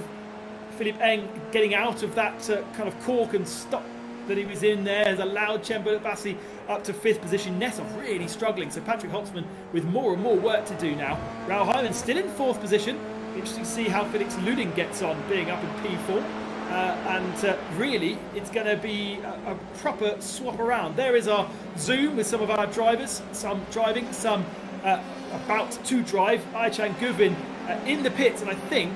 Philippe Eng getting out of that kind of cork and stop that he was in there has allowed Cem Bassi up to 5th position. Nesov really struggling, so Patrick Holtzman with more and more work to do now. Raul Hyman still in 4th position. Interesting to see how Felix Luding gets on, being up in P4. and really it's going to be a proper swap around. There is our zoom with some of our drivers, some driving, some about to drive. Ayhan Guvin in the pits, and I think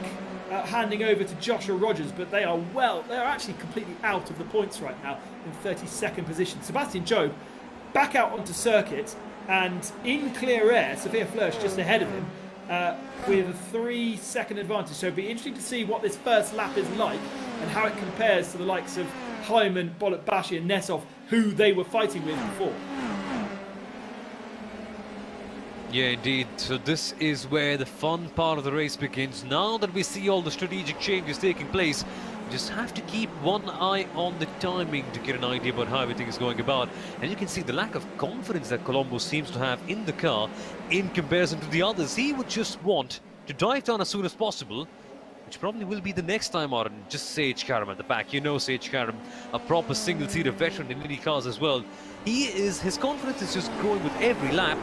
handing over to Joshua Rogers, but they're actually completely out of the points right now in 32nd position. Sebastian Job back out onto circuit, and in clear air, Sophia Flörsch just ahead of him with a 3-second advantage. So it'll be interesting to see what this first lap is like and how it compares to the likes of Hyman, Bolot-Bashi and Nesov, who they were fighting with before. Yeah, indeed. So this is where the fun part of the race begins. Now that we see all the strategic changes taking place, we just have to keep one eye on the timing to get an idea about how everything is going about. And you can see the lack of confidence that Colombo seems to have in the car in comparison to the others. He would just want to dive down as soon as possible, which probably will be the next time out, and just Sage Karam at the back. You know Sage Karam, a proper single-seater veteran in Indy cars as well. His confidence is just growing with every lap.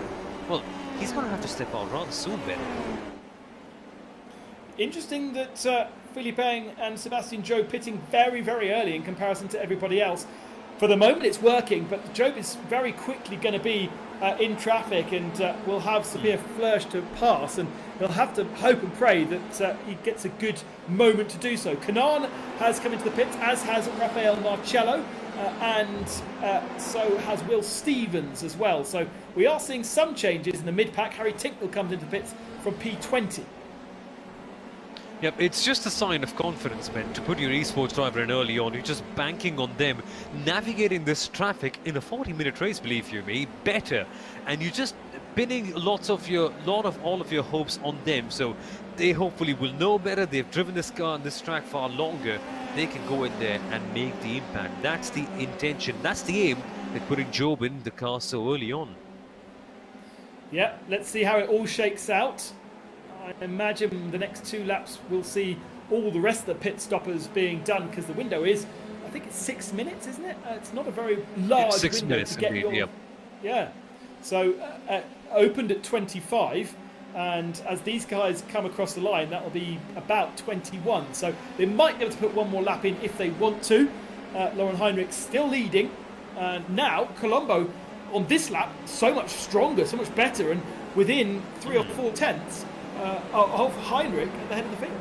Well, he's going to have to step out rather soon, Ben. Interesting that Philippe Eng and Sebastian Job pitting very, very early in comparison to everybody else. For the moment it's working, but Job is very quickly going to be in traffic, and will have Sophia Flörsch to pass, and he'll have to hope and pray that he gets a good moment to do so. Kanan has come into the pits, as has Rafael Marcello, and so has Will Stevens as well. So we are seeing some changes in the mid-pack. Harry Tinknell comes into the pits from P20. Yep, it's just a sign of confidence, Ben, to put your esports driver in early on. You're just banking on them navigating this traffic in a 40-minute race, believe you me, better. And you're just pinning all of your hopes on them. So they hopefully will know better. They've driven this car on this track far longer. They can go in there and make the impact. That's the intention. That's the aim at putting Job in the car so early on. Yeah, let's see how it all shakes out. I imagine the next 2 laps we'll see all the rest of the pit stoppers being done, because the window is, I think it's 6 minutes, isn't it? It's not a very large it's 6 window minutes to get indeed, your... Yeah. So opened at 25, and as these guys come across the line, that'll be about 21. So they might be able to put one more lap in if they want to. Lauren Heinrich still leading. Now Colombo on this lap so much stronger, so much better, and within 3 or 4 tenths of Heinrich at the head of the field.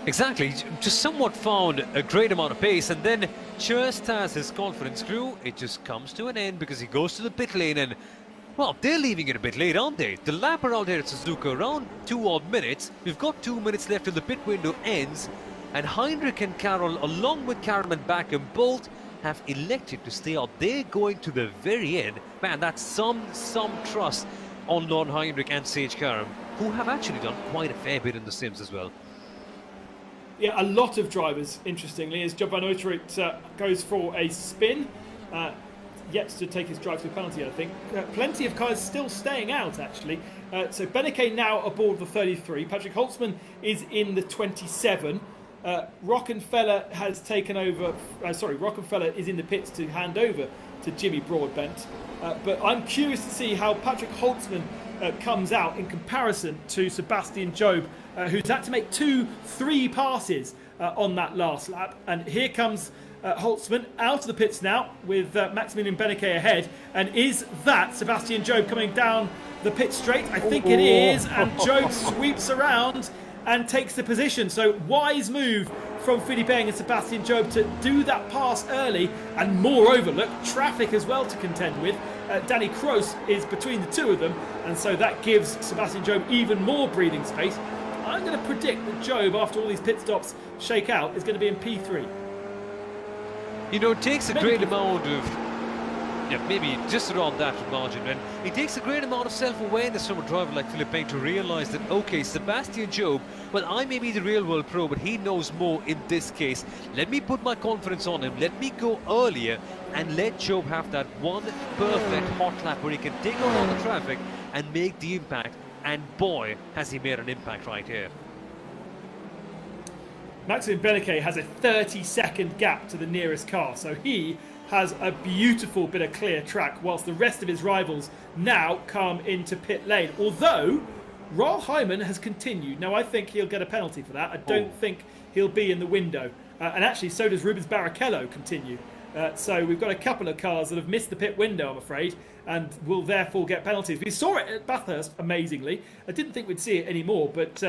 Exactly, just somewhat found a great amount of pace, and then just as his confidence grew, it just comes to an end because he goes to the pit lane, and well, they're leaving it a bit late, aren't they? The lap around here at Suzuka, around 2 odd minutes. We've got 2 minutes left till the pit window ends, and Heinrich and Carroll, along with Karam and Backham, both have elected to stay out. They're going to the very end. Man, that's some trust on Lon Heinrich and Sage Karam, who have actually done quite a fair bit in the sims as well. Yeah, a lot of drivers, interestingly, as Job van Uitrecht goes for a spin. Yet to take his drive to a penalty, I think. Plenty of cars still staying out, actually. So Beneke now aboard the 33. Patrick Holtzman is in the 27. Rockenfeller has taken over. Rockenfeller is in the pits to hand over to Jimmy Broadbent. But I'm curious to see how Patrick Holtzman comes out in comparison to Sebastian Job, who's had to make 2-3 passes on that last lap. And here comes Holtzman out of the pits now with Maximilian Beneke ahead. And is that Sebastian Job coming down the pit straight? I think it is. And Job sweeps around and takes the position. So wise move from Philippe Eng and Sebastian Job to do that pass early, and moreover, look, traffic as well to contend with. Danny Kroos is between the two of them, and so that gives Sebastian Job even more breathing space. I'm going to predict that Job, after all these pit stops shake out, is going to be in P3. You know, it takes a great amount of... Yeah, maybe just around that margin. And it takes a great amount of self-awareness from a driver like Philippe Eng to realise that, okay, Sebastian Job, well, I may be the real-world pro, but he knows more in this case. Let me put my confidence on him. Let me go earlier and let Job have that one perfect hot lap where he can take on all the traffic and make the impact. And boy, has he made an impact right here. Maxime Beneke has a 30-second gap to the nearest car, so he has a beautiful bit of clear track, whilst the rest of his rivals now come into pit lane. Although Raul Hyman has continued. Now, I think he'll get a penalty for that. I don't think he'll be in the window. And actually, so does Rubens Barrichello continue. So we've got a couple of cars that have missed the pit window, I'm afraid, and will therefore get penalties. We saw it at Bathurst, amazingly. I didn't think we'd see it anymore, but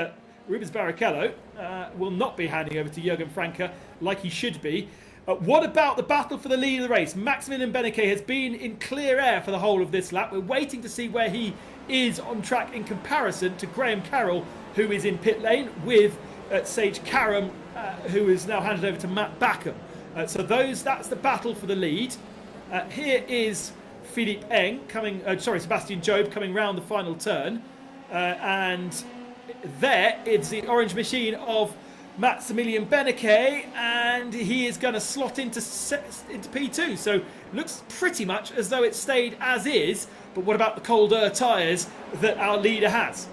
Rubens Barrichello will not be handing over to Jürgen Franke like he should be. What about the battle for the lead of the race? Maximilian Beneke has been in clear air for the whole of this lap. We're waiting to see where he is on track in comparison to Graham Carroll, who is in pit lane, with Sage Karam, who is now handed over to Matt Backham. So that's the battle for the lead. Here is Philippe Eng Sebastian Job coming round the final turn. And there it's the orange machine of Maximilian Beneke, and he is going to slot into P2. So looks pretty much as though it stayed as is. But what about the colder tyres that our leader has?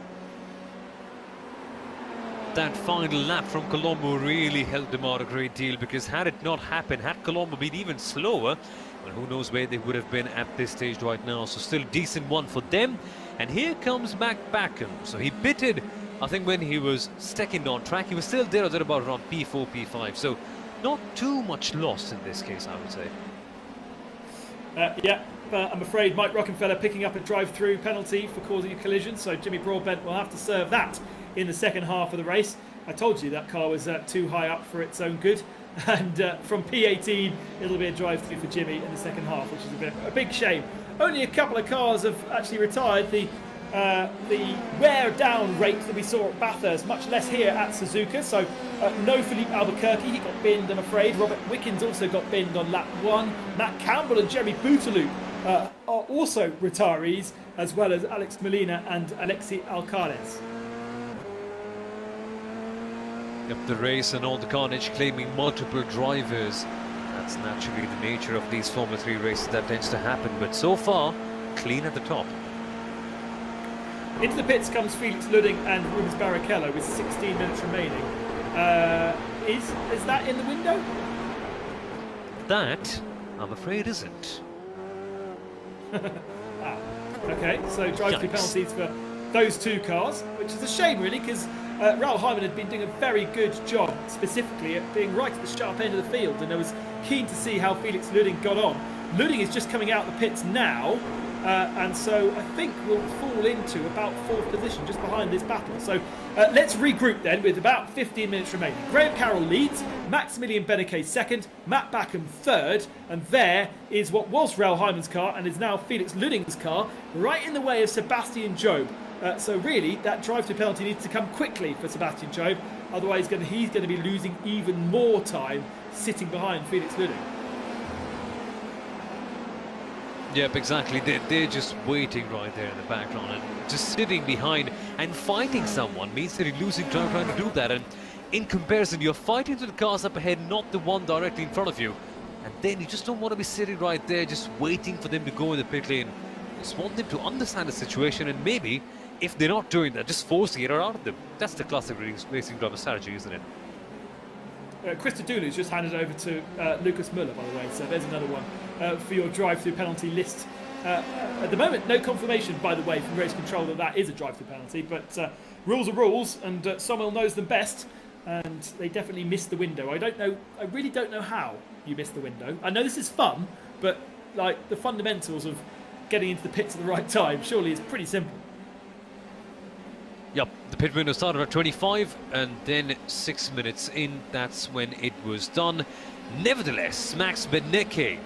That final lap from Colombo really helped them out a great deal, because had it not happened, had Colombo been even slower, well, who knows where they would have been at this stage right now. So still a decent one for them. And here comes Matt Backham. So he pitted, I think, when he was second on track. He was still there at about around P4, P5. So not too much loss in this case, I would say. I'm afraid Mike Rockenfeller picking up a drive-through penalty for causing a collision. So Jimmy Broadbent will have to serve that in the second half of the race. I told you that car was too high up for its own good. And from P18, it'll be a drive-through for Jimmy in the second half, which is a big shame. Only a couple of cars have actually retired. The wear-down rate that we saw at Bathurst, much less here at Suzuka. So no Philippe Albuquerque, he got binned, I'm afraid. Robert Wickens also got binned on lap 1. Matt Campbell and Jeremy Bouteloup are also retirees, as well as Alex Molina and Alexi Alcaraz. Yep, the race and all the carnage claiming multiple drivers. That's naturally the nature of these Formula 3 races that tends to happen, but so far, clean at the top. Into the pits comes Felix Ludding and Rubens Barrichello with 16 minutes remaining. Is that in the window? That, I'm afraid, isn't. Okay, so drive-through penalties for those two cars, which is a shame really, because Raoul Hyman had been doing a very good job specifically at being right at the sharp end of the field, and I was keen to see how Felix Ludding got on. Ludding is just coming out the pits now, and so I think we'll fall into about 4th position just behind this battle. So let's regroup then with about 15 minutes remaining. Graham Carroll leads, Maximilian Beneke second, Matt Backham third, and there is what was Raoul Hyman's car and is now Felix Ludding's car, right in the way of Sebastian Job. So really, that drive-through penalty needs to come quickly for Sebastian Job, otherwise he's going to be losing even more time sitting behind Felix Ludding. Yep, exactly. They're just waiting right there in the background, and just sitting behind and fighting someone means that you're losing time trying to do that. And in comparison, you're fighting to the cars up ahead, not the one directly in front of you. And then you just don't want to be sitting right there just waiting for them to go in the pit lane. You just want them to understand the situation, and maybe, if they're not doing that, just forcing it out of them. That's the classic racing driver strategy, isn't it? Krista Dooley's just handed over to Lucas Muller, by the way, so there's another one for your drive-through penalty list. At the moment, no confirmation, by the way, from race control that is a drive-through penalty, but rules are rules, and Sommel knows them best, and they definitely missed the window. I really don't know how you missed the window. I know this is fun, but like the fundamentals of getting into the pits at the right time surely is pretty simple. Yep, the pit window started at 25, and then 6 minutes in, that's when it was done. Nevertheless, Max Beneke,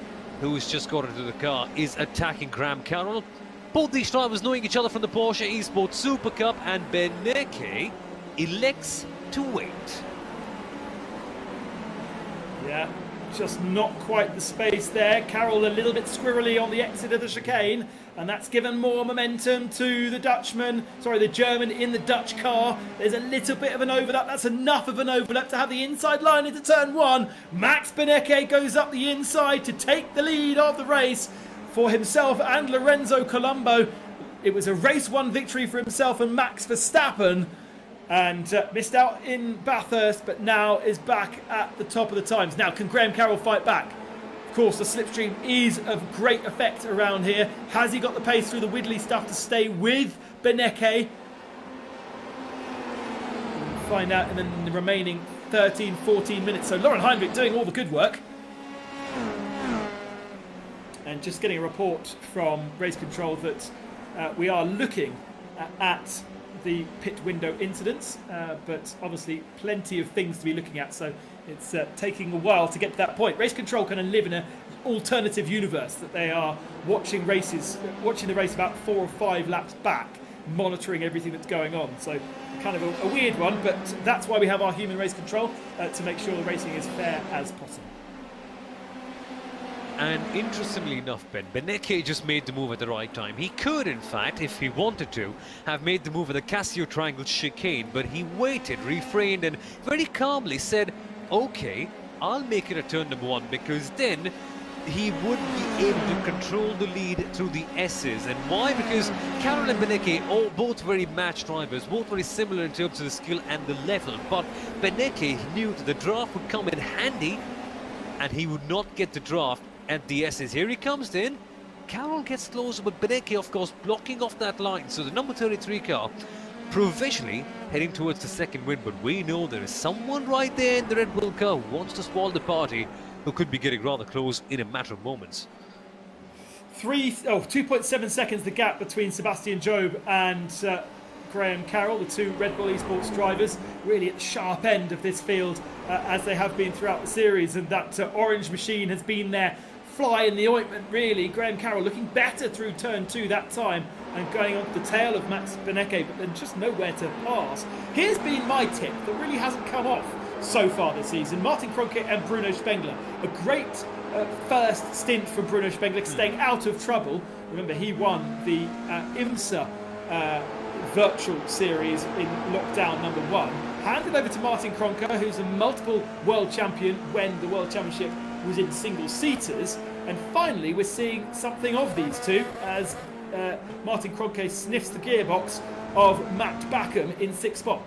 who's just got into the car, is attacking Graham Carroll. Both these drivers knowing each other from the Porsche Esports Super Cup, and Beneke elects to wait. Yeah, just not quite the space there. Carroll a little bit squirrely on the exit of the chicane, and that's given more momentum to the German in the Dutch car. There's a little bit of an overlap. That's enough of an overlap to have the inside line into turn 1. Max Beneke goes up the inside to take the lead of the race for himself and Lorenzo Colombo. It was a race 1 victory for himself and Max Verstappen, and missed out in Bathurst, but now is back at the top of the times. Now, can Graham Carroll fight back? Of course, the slipstream is of great effect around here. Has he got the pace through the Widley stuff to stay with Beneke? We'll find out in the remaining 13, 14 minutes. So Lauren Heinrich doing all the good work. And just getting a report from race control that we are looking at the pit window incidents, but obviously plenty of things to be looking at, so it's taking a while to get to that point. Race control kind of live in an alternative universe, that they are watching the race about 4 or 5 laps back, monitoring everything that's going on. So kind of a weird one, but that's why we have our human race control, to make sure the racing is fair as possible. And interestingly enough, Beneke just made the move at the right time. He could, in fact, if he wanted to, have made the move at the Casio Triangle chicane, but he waited, refrained, and very calmly said, okay, I'll make it a turn number 1, because then he would be able to control the lead through the S's. And why? Because Carroll and Beneke, both very matched drivers, both very similar in terms of the skill and the level, but Beneke knew that the draft would come in handy, and he would not get the draft at the S's. Here he comes in. Carroll gets closer, but Beneke, of course, blocking off that line. So the number 33 car provisionally heading towards the second win, but we know there is someone right there in the Red Bull car who wants to spoil the party, who could be getting rather close in a matter of moments. 2.7 seconds the gap between Sebastian Job and Graham Carroll, the 2 Red Bull Esports drivers, really at the sharp end of this field, as they have been throughout the series, and that orange machine has been their fly in the ointment, really. Graham Carroll looking better through turn 2 that time and going on the tail of Max Beneke, but then just nowhere to pass. Here's been my tip that really hasn't come off so far this season. Martin Croquet and Bruno Spengler. A great first stint from Bruno Spengler, staying out of trouble. Remember, he won the IMSA virtual series in lockdown number 1. Handed over to Martin Kroenke, who's a multiple world champion when the World Championship was in single-seaters. And finally, we're seeing something of these two as Martin Kroenke sniffs the gearbox of Matt Backham in 6th spot.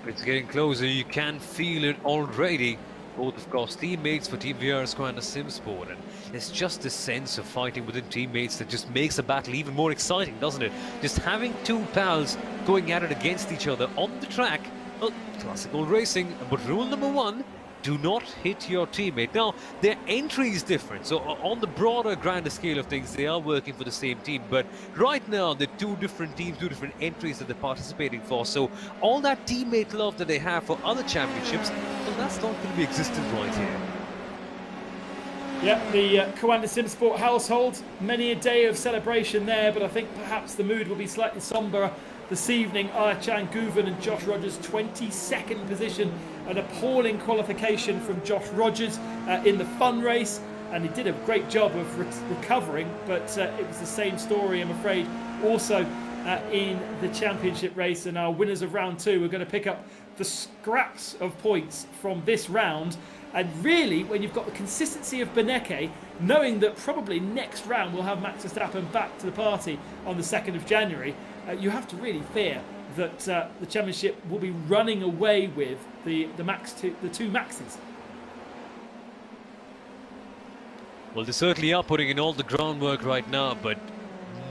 It's getting closer, you can feel it already. Both, of course, teammates for Team VR Squad and SimSport, and it's just a sense of fighting within teammates that just makes the battle even more exciting, doesn't it? Just having 2 pals going at it against each other on the track. Well, classical racing, but rule number 1, do not hit your teammate. Now, their entry is different, so on the broader, grander scale of things, they are working for the same team, but right now, they're 2 different teams, 2 different entries that they're participating for, so all that teammate love that they have for other championships, well, that's not going to be existent right here. Yeah, the Coanda SimSport household, many a day of celebration there, but I think perhaps the mood will be slightly sombre this evening. Ayachan Guven and Josh Rogers, 22nd position, an appalling qualification from Josh Rogers in the fun race, and he did a great job of recovering, but it was the same story, I'm afraid, also in the championship race. And our winners of round 2 are going to pick up the scraps of points from this round. And really, when you've got the consistency of Beneke, knowing that probably next round we'll have Max Verstappen back to the party on the 2nd of January, you have to really fear that the championship will be running away with the 2 Maxes. Well, they certainly are putting in all the groundwork right now, but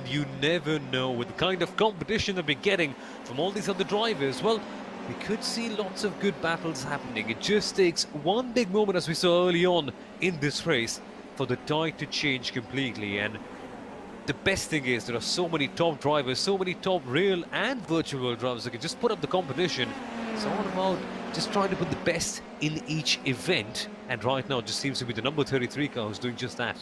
you never know with the kind of competition that we're getting from all these other drivers. Well, we could see lots of good battles happening. It just takes one big moment, as we saw early on in this race, for the tide to change completely. And the best thing is there are so many top drivers, so many top real and virtual world drivers that can just put up the competition. It's all about just trying to put the best in each event. And right now it just seems to be the number 33 car who's doing just that.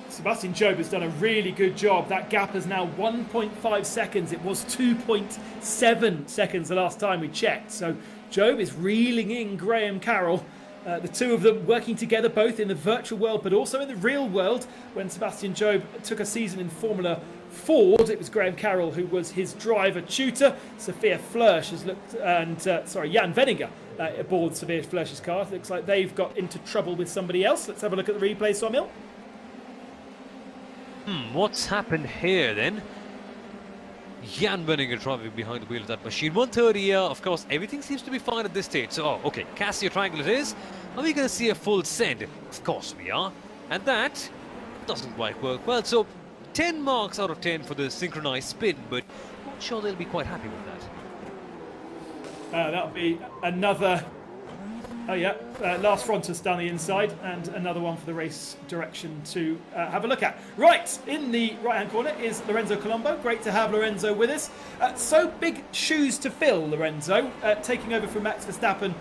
Sebastian Job has done a really good job. That gap is now 1.5 seconds. It was 2.7 seconds the last time we checked. So Job is reeling in Graham Carroll. The 2 of them working together both in the virtual world but also in the real world. When Sebastian Job took a season in Formula Ford, it was Graham Carroll who was his driver tutor. Sophia Flörsch has looked, and Jan Venninger aboard Sophia Flörsch's car. It looks like they've got into trouble with somebody else. Let's have a look at the replay, Somil. What's happened here then? Jan Venninger driving behind the wheel of that machine. 130, of course, everything seems to be fine at this stage. So, okay, Casio Triangle it is. Are we going to see a full send? Of course we are. And that doesn't quite work well. So, 10 marks out of 10 for the synchronized spin, but not sure they'll be quite happy with that. That'll be another. Oh yeah, last frontus down the inside, and another one for the race direction to have a look at. Right, in the right-hand corner is Lorenzo Colombo. Great to have Lorenzo with us. So big shoes to fill, Lorenzo, taking over from Max Verstappen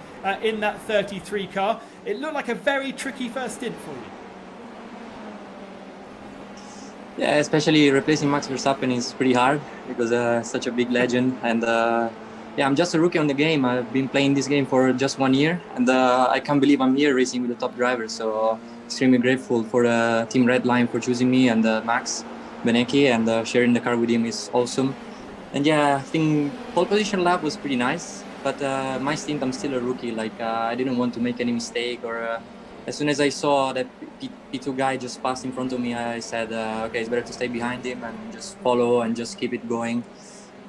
in that 33 car. It looked like a very tricky first stint for you. Yeah, especially replacing Max Verstappen is pretty hard because such a big legend, and yeah, I'm just a rookie on the game. I've been playing this game for just 1 year, and I can't believe I'm here racing with the top drivers. So extremely grateful for Team Redline for choosing me, and Max Benecchi, and sharing the car with him is awesome. And yeah, I think pole position lap was pretty nice, but my stint, I'm still a rookie. Like I didn't want to make any mistake, or as soon as I saw that P2 guy just passed in front of me, I said, okay, it's better to stay behind him and just follow and just keep it going.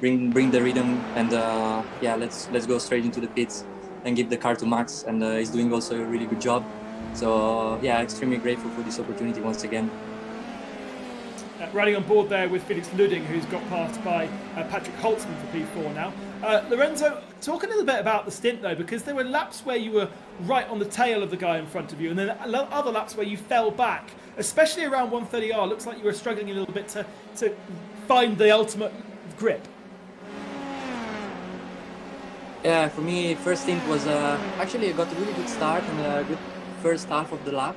Bring the rhythm, and yeah, let's go straight into the pits and give the car to Max, and he's doing also a really good job. So yeah, extremely grateful for this opportunity once again. Riding on board there with Felix Luding, who's got passed by Patrick Holtzman for P4 now. Lorenzo, talk a little bit about the stint though, because there were laps where you were right on the tail of the guy in front of you, and then other laps where you fell back, especially around 130R. Looks like you were struggling a little bit to find the ultimate grip. Yeah, for me, first stint was actually I got a really good start and a good first half of the lap.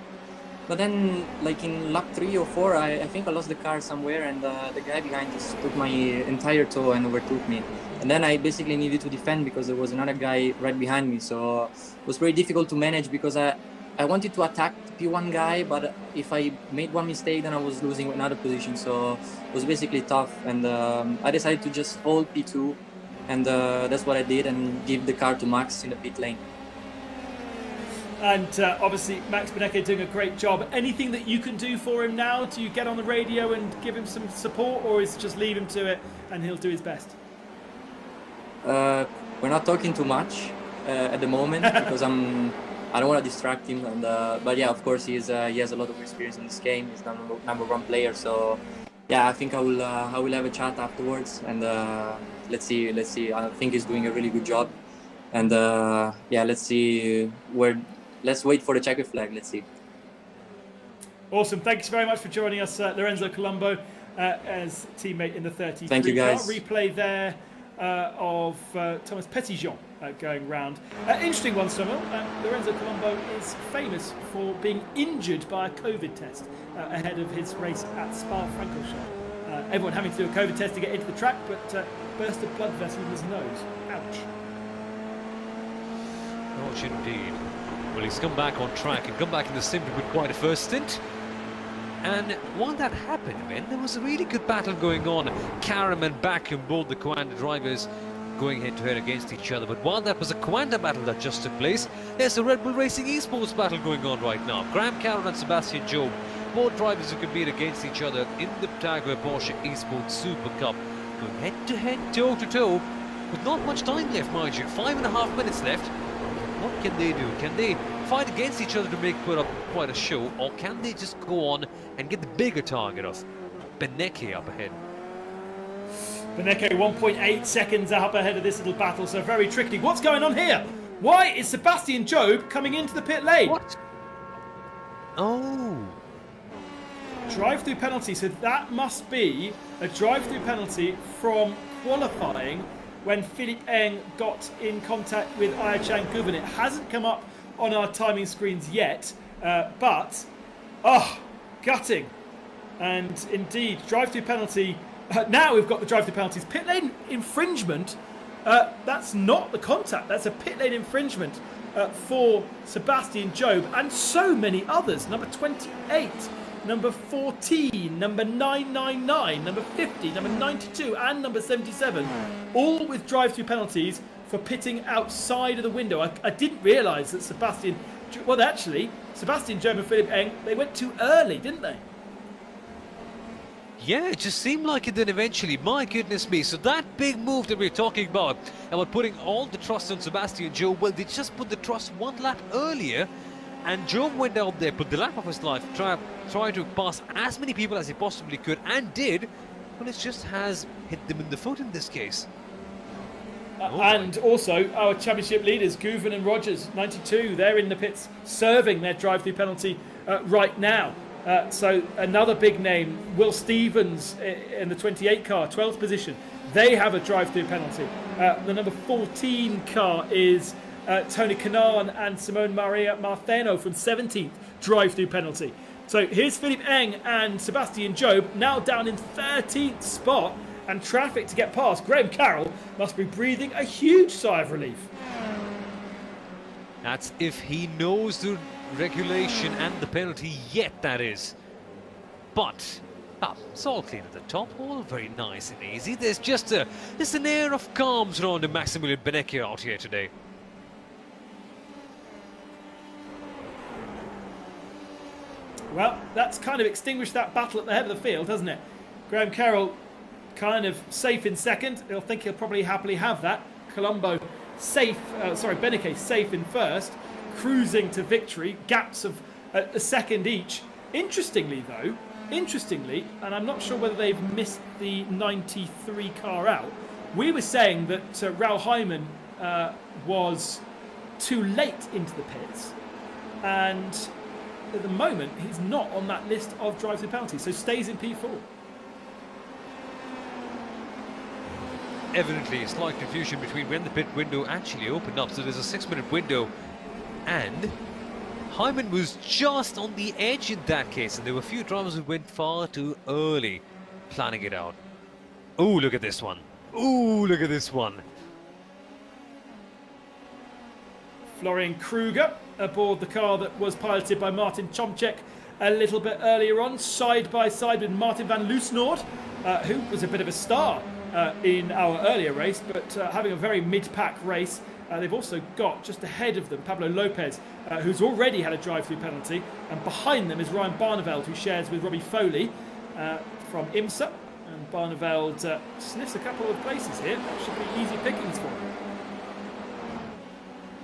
But then, like in lap 3 or 4, I think I lost the car somewhere, and the guy behind just took my entire toe and overtook me. And then I basically needed to defend because there was another guy right behind me. So it was very difficult to manage because I wanted to attack the P1 guy, but if I made one mistake, then I was losing another position. So it was basically tough, and I decided to just hold P2. And that's what I did, and give the car to Max in the pit lane. And obviously Max Benecchi doing a great job. Anything that you can do for him now? Do you get on the radio and give him some support, or is it just leave him to it and he'll do his best? We're not talking too much at the moment because I don't want to distract him. And but yeah, of course he has a lot of experience in this game. He's number one player, so yeah, I think I will have a chat afterwards, and let's see. I think he's doing a really good job, and yeah, let's see let's wait for the checker flag. Let's see. Awesome. Thanks very much for joining us, Lorenzo Colombo, as teammate in the 33 Thank you, guys. car. Replay there of Thomas Petitjean going round. Interesting one, Samuel. Lorenzo Colombo is famous for being injured by a COVID test ahead of his race at Spa-Francorchamps. Everyone having to do a COVID test to get into the track, but burst a blood vessel in his nose. Ouch. Ouch indeed. Well, he's come back on track and come back in the sim with quite a first stint. And while that happened, man, there was a really good battle going on. Karam and Bakum, both the Coanda drivers, going head-to-head against each other. But while that was a Coanda battle that just took place, there's a Red Bull Racing Esports battle going on right now. Graham Carroll and Sebastian Job, both drivers who compete against each other in the Jaguar Porsche Esports Super Cup, going head-to-head, toe-to-toe, with not much time left, mind you. 5.5 minutes left. What can they do? Can they fight against each other to put up quite a show, or can they just go on and get the bigger target of Benecchi up ahead? Benecchi 1.8 seconds up ahead of this little battle, so very tricky. What's going on here? Why is Sebastian Job coming into the pit lane? What? Oh. Drive-through penalty, so that must be a drive-through penalty from qualifying when Philippe Eng got in contact with Ayachan Guven. It hasn't come up on our timing screens yet, but gutting. And indeed, drive-through penalty. Now we've got the drive-through penalties. Pit lane infringement. That's not the contact. That's a pit lane infringement for Sebastian Job and so many others. Number 28, number 14, number 999, number 50, number 92, and number 77, all with drive-through penalties for pitting outside of the window. I didn't realise that Sebastian Job and Philippe Eng, they went too early, didn't they? Yeah, it just seemed like it did eventually. My goodness me. So that big move that we're talking about putting all the trust on Sebastian Job, well, they just put the trust one lap earlier, And Job went out there, put the lap of his life, tried to pass as many people as he possibly could, and did. Well, it just has hit them in the foot in this case. And also our championship leaders, Guven and Rogers, 92, they're in the pits serving their drive-through penalty right now. So another big name, Will Stevens in the 28 car, 12th position. They have a drive-through penalty. The number 14 car is Tony Canan and Simone Maria Martheno from 17th, drive-through penalty. So here's Philippe Eng and Sebastian Job now down in 13th spot, and traffic to get past. Graham Carroll must be breathing a huge sigh of relief. That's if he knows the regulation and the penalty yet, that is. But it's all clean at the top, all very nice and easy. There's just an air of calm surrounding Maximilian Benecke out here today. Well, that's kind of extinguished that battle at the head of the field, hasn't it? Graham Carroll kind of safe in second. He'll think he'll probably happily have that. Colombo safe, Benecke safe in first, cruising to victory, gaps of a second each. Interestingly, and I'm not sure whether they've missed the 93 car out, we were saying that Raul Hyman was too late into the pits, and at the moment he's not on that list of drive-through penalties, so stays in P4. Evidently, a slight confusion between when the pit window actually opened up. So there's a 6-minute window, and Hyman was just on the edge in that case, and there were a few drivers who went far too early planning it out. Oh, look at this one. Oh, look at this one. Florian Kruger aboard the car that was piloted by Martin Chomchek a little bit earlier on, side by side with Martin van Loosnoord, who was a bit of a star in our earlier race, but having a very mid-pack race. They've also got just ahead of them Pablo Lopez, who's already had a drive-through penalty, and behind them is Ryan Barneveld, who shares with Robbie Foley from IMSA, and Barneveld sniffs a couple of places here. That should be easy pickings for him.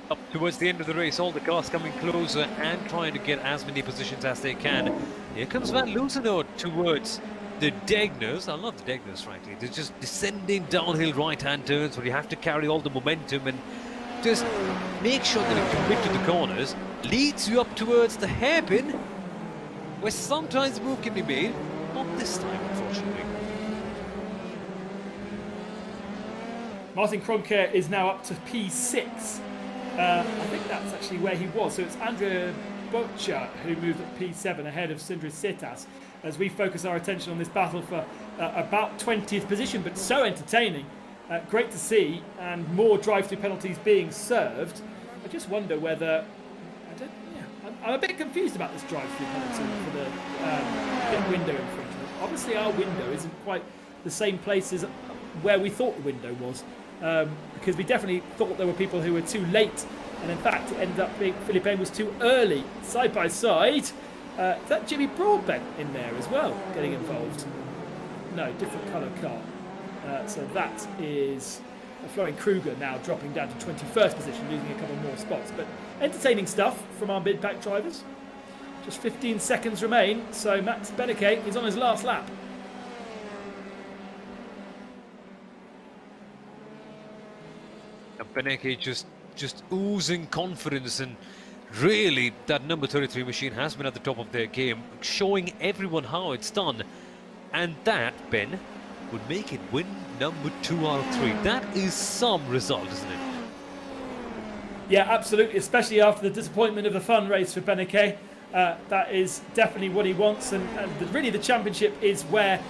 Up towards the end of the race, all the cars coming closer and trying to get as many positions as they can. Here comes Van Loosenoord towards the Degners. I love the Degners, frankly. They're just descending downhill right-hand turns where you have to carry all the momentum and just make sure that you commit to the corners. Leads you up towards the hairpin, where sometimes a move can be made. Not this time, unfortunately. Martin Kroenke is now up to P6. I think that's actually where he was. So it's Andrea Boccia who moved at P7 ahead of Sindre Setas, as we focus our attention on this battle for about 20th position, but so entertaining. Great to see, and more drive-through penalties being served. I just wonder whether... I'm a bit confused about this drive-through penalty for the window infringement. Obviously our window isn't quite the same place as where we thought the window was, because we definitely thought there were people who were too late, and in fact it ended up being Philippe was too early. Side by side, is that Jimmy Broadbent in there as well getting involved? No, different colour car. So that is Florian Kruger now dropping down to 21st position, losing a couple more spots. But entertaining stuff from our mid-pack drivers. Just 15 seconds remain, so Max Benecke is on his last lap. Benecke just oozing confidence, and really that number 33 machine has been at the top of their game, showing everyone how it's done. And that, Ben, would make it win number 2 out of 3. That is some result, isn't it? Yeah, absolutely, especially after the disappointment of the fun race for Benecke. That is definitely what he wants, and really the championship is where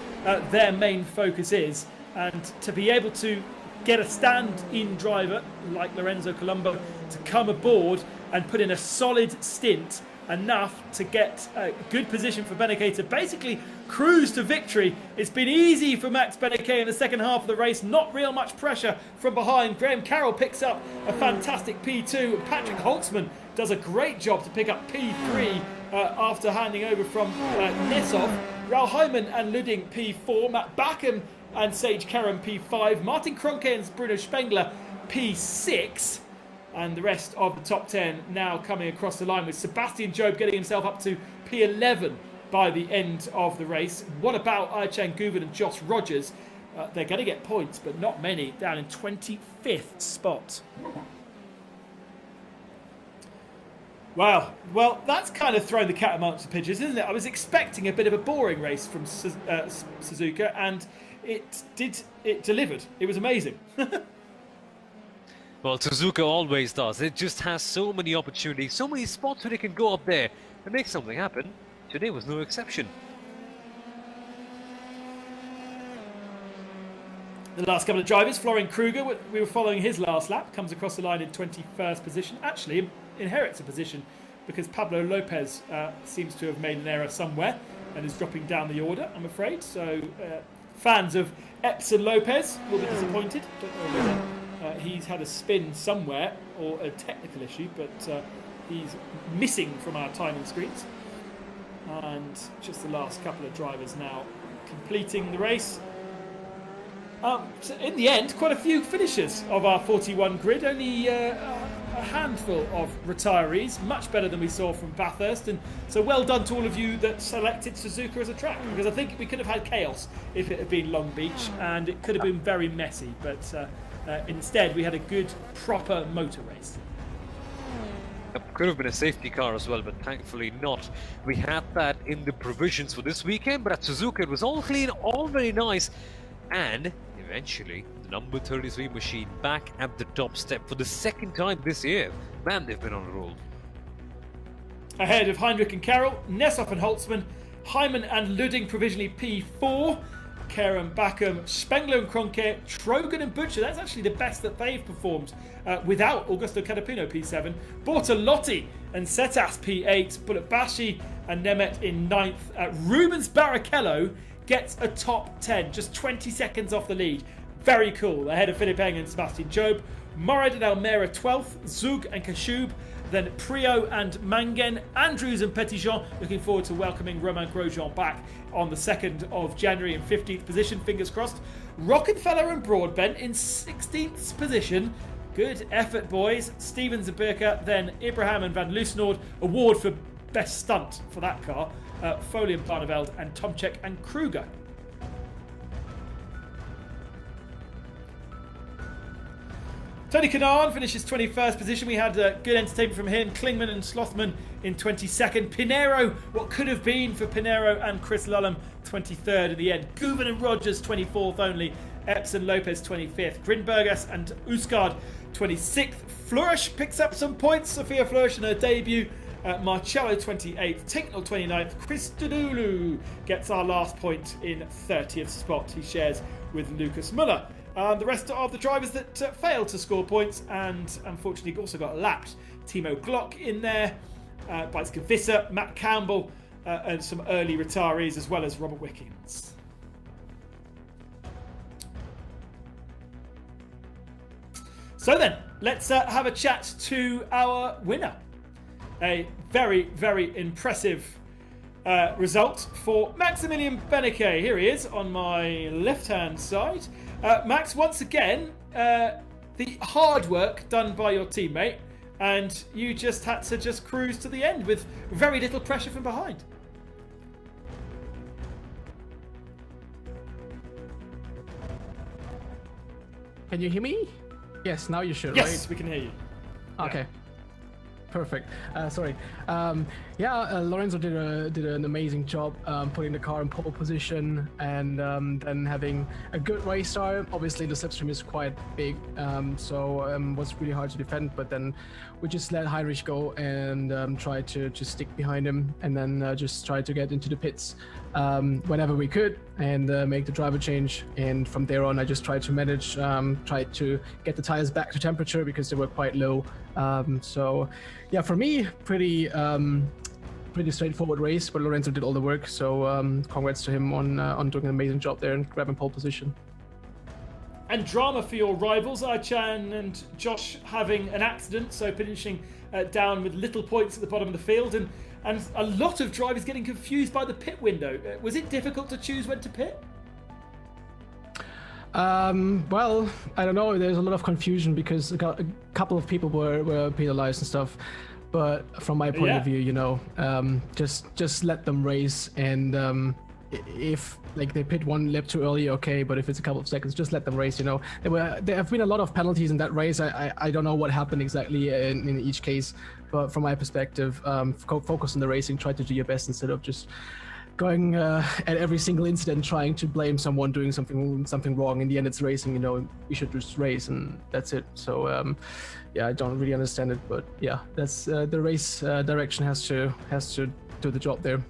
their main focus is. And to be able to get a stand-in driver like Lorenzo Colombo to come aboard and put in a solid stint, enough to get a good position for Benecke to basically cruise to victory. It's been easy for Max Benecke in the second half of the race, not real much pressure from behind. Graham Carroll picks up a fantastic P2. Patrick Holtzman does a great job to pick up P3 after handing over from Nesov. Raul Hyman and Luding P4, Matt Backham and Sage Karam P5, Martin Kroenke and Bruno Spengler P6. And the rest of the top 10 now coming across the line, with Sebastian Job getting himself up to P11 by the end of the race. What about Aychan Guven and Josh Rogers? They're going to get points, but not many, down in 25th spot. Wow. Well, that's kind of thrown the cat amongst the pigeons, isn't it? I was expecting a bit of a boring race from Suzuka, and it delivered. It was amazing. Well, Suzuka always does. It just has so many opportunities, so many spots where they can go up there and make something happen. Today was no exception. The last couple of drivers, Florian Kruger, we were following his last lap, comes across the line in 21st position. Actually, inherits a position because Pablo Lopez seems to have made an error somewhere and is dropping down the order, I'm afraid. So fans of Epson Lopez will be disappointed. Don't know whether he's had a spin somewhere or a technical issue, but he's missing from our timing screens. And just the last couple of drivers now completing the race. So in the end, quite a few finishers of our 41 grid, only a handful of retirees, much better than we saw from Bathurst. And so well done to all of you that selected Suzuka as a track, because I think we could have had chaos if it had been Long Beach, and it could have been very messy, but instead we had a good, proper motor race. It could have been a safety car as well, but thankfully not. We had that in the provisions for this weekend, but at Suzuka it was all clean, all very nice, and eventually the number 33 machine back at the top step for the second time this year. Man, they've been on a roll. Ahead of Heinrich and Carroll, Nesshoff and Holtzmann, Hyman and Ludding provisionally P4, Kerem, Backham, Spengler and Kroenke, Trogan and Butcher. That's actually the best that they've performed without Augusto Cadapino P7, Bortolotti and Setas P8, Bulutbashi and Nemeth in 9th. Rubens Barrichello gets a top 10, just 20 seconds off the lead. Very cool. Ahead of Philipp Eng and Sebastian Job. Mored and Almeida 12th, Zug and Kashub, then Prio and Mangen, Andrews and Petitjean. Looking forward to welcoming Romain Grosjean back on the 2nd of January in 15th position, fingers crossed. Rockefeller and Broadbent in 16th position. Good effort, boys. Stevens and Birka, then Ibrahim and Van Loosenord. Award for best stunt for that car. Foley and Barneveld and Tomczyk and Kruger. Tony Kanaan finishes 21st position. We had good entertainment from him. Klingman and Slothman in 22nd. Pinero, what could have been for Pinero and Chris Lullum, 23rd in the end. Guven and Rogers, 24th only. Epson Lopez, 25th. Grinbergas and Uskard, 26th. Flourish picks up some points. Sophia Flourish in her debut. Marcello 28th, Tinknell 29th, Christodoulou gets our last point in 30th spot. He shares with Lucas Muller. The rest of the drivers that failed to score points and unfortunately also got lapped. Timo Glock in there, Beitske Visser, Matt Campbell, and some early retirees as well as Robert Wickens. So then, let's have a chat to our winner. A very, very impressive result for Maximilian Beneke. Here he is on my left-hand side. Max, once again, the hard work done by your teammate, and you just had to just cruise to the end with very little pressure from behind. Can you hear me? Yes, now you should, yes, right? Yes, we can hear you. Okay. Perfect. Sorry. Lorenzo did an amazing job putting the car in pole position and then having a good race start. Obviously, the slipstream is quite big, so it was really hard to defend. But then we just let Heinrich go and try to just stick behind him, and then just try to get into the pits whenever we could and make the driver change. And from there on, I just tried to manage, tried to get the tires back to temperature because they were quite low. So yeah, for me, pretty straightforward race, but Lorenzo did all the work. So congrats to him on doing an amazing job there and grabbing pole position. And drama for your rivals, Aychan and Josh having an accident, so finishing down with little points at the bottom of the field, and a lot of drivers getting confused by the pit window. Was it difficult to choose when to pit? Well, I don't know. There's a lot of confusion because a couple of people were penalized and stuff. But from my point of view, just let them race. And if like they pit one lap too early, okay. But if it's a couple of seconds, just let them race. There have been a lot of penalties in that race. I don't know what happened exactly in each case. But from my perspective, focus on the racing. Try to do your best instead of just going at every single incident trying to blame someone doing something wrong. In the end, it's racing. We should just race and that's it. So I don't really understand it, but yeah, that's the race direction has to do the job there.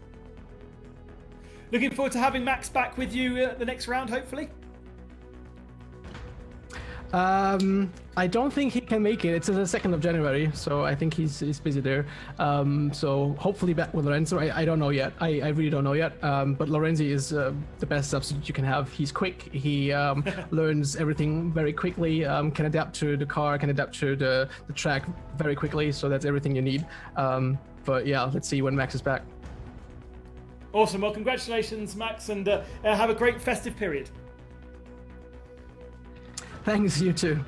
Looking forward to having Max back with you the next round, hopefully. I don't think he can make it. It's the 2nd of January, so I think he's busy there. So hopefully back with Lorenzo. I don't know yet. I really don't know yet. But Lorenzo is the best substitute you can have. He's quick. He learns everything very quickly. Can adapt to the car. Can adapt to the track very quickly. So that's everything you need. But yeah, let's see when Max is back. Awesome. Well, congratulations, Max, and have a great festive period. Thanks, you too.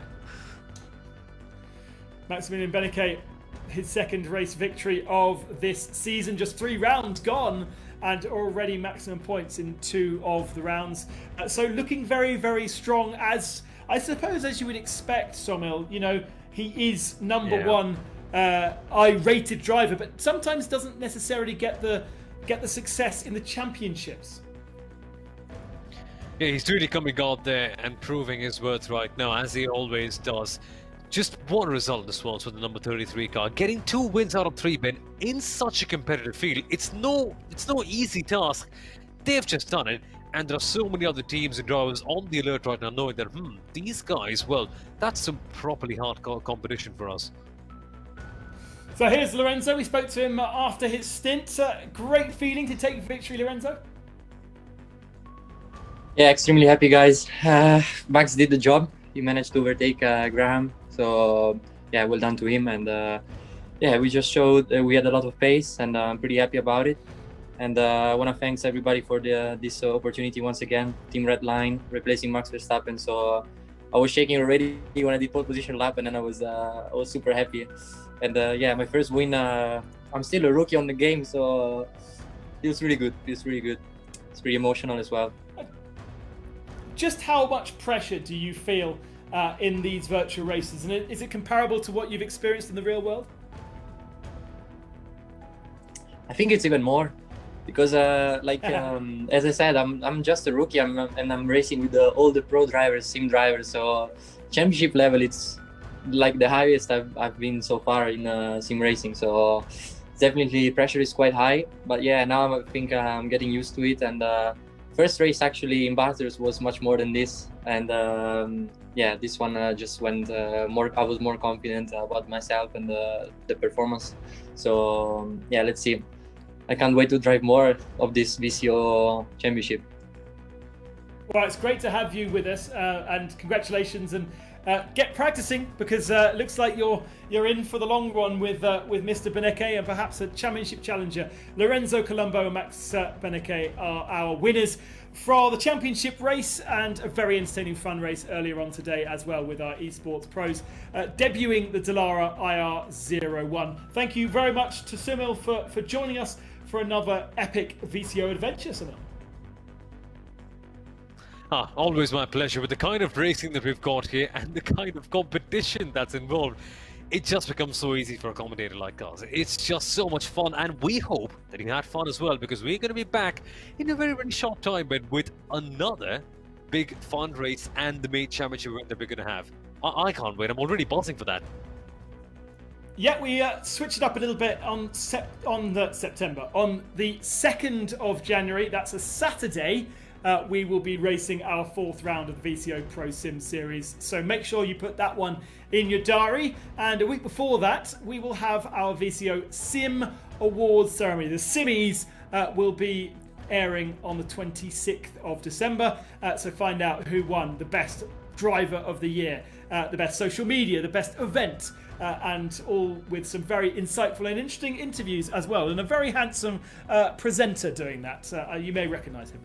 Maximilian Beneke, his 2nd race victory of this season. Just 3 rounds gone and already maximum points in 2 of the rounds. So looking very, very strong, as I suppose as you would expect, Somil. He is number one I-rated driver, but sometimes doesn't necessarily get the success in the championships. Yeah, he's really coming out there and proving his worth right now, as he always does. Just one result this was for the number 33 car. Getting 2 wins out of 3, Ben, in such a competitive field, it's no easy task. They've just done it, and there are so many other teams and drivers on the alert right now, knowing that these guys, well, that's some properly hardcore competition for us. So here's Lorenzo. We spoke to him after his stint. Great feeling to take victory, Lorenzo. Yeah, extremely happy, guys. Max did the job. He managed to overtake Graham. So yeah, well done to him. And we just showed we had a lot of pace, and I'm pretty happy about it. And I want to thank everybody for this opportunity once again. Team Red Line replacing Max Verstappen. So I was shaking already when I did pole position lap, and then I was super happy. And my first win. I'm still a rookie on the game, so feels really good. It's pretty emotional as well. Just how much pressure do you feel in these virtual races, and is it comparable to what you've experienced in the real world? I think it's even more, because as I said, I'm just a rookie, and I'm racing with all the pro drivers, sim drivers. So championship level, it's like the highest I've been so far in sim racing. So definitely pressure is quite high, but yeah, now I think I'm getting used to it. And first race actually in Bathurst was much more than this, and this one just went more. I was more confident about myself and the performance. So let's see. I can't wait to drive more of this VCO championship. Well, it's great to have you with us, and congratulations, and get practicing, because it looks like you're in for the long run with Mr. Beneke, and perhaps a championship challenger. Lorenzo Colombo and Max Beneke are our winners for the championship race, and a very entertaining fun race earlier on today as well with our Esports pros debuting the Dallara IR01. Thank you very much to Simil for joining us for another epic VCO adventure, Simil. Always my pleasure. With the kind of racing that we've got here and the kind of competition that's involved, it just becomes so easy for a commentator like us. It's just so much fun, and we hope that you had fun as well, because we're going to be back in a very, very short time, but with another big fun race and the main championship event that we're going to have. I can't wait. I'm already buzzing for that. Yeah, we switched it up a little bit on September. On the 2nd of January, that's a Saturday, we will be racing our 4th round of the VCO ProSIM Series. So make sure you put that one in your diary. And a week before that, we will have our VCO Sim Awards ceremony. The Simmies will be airing on the 26th of December. So find out who won the best driver of the year, the best social media, the best event, and all with some very insightful and interesting interviews as well, and a very handsome presenter doing that. You may recognise him.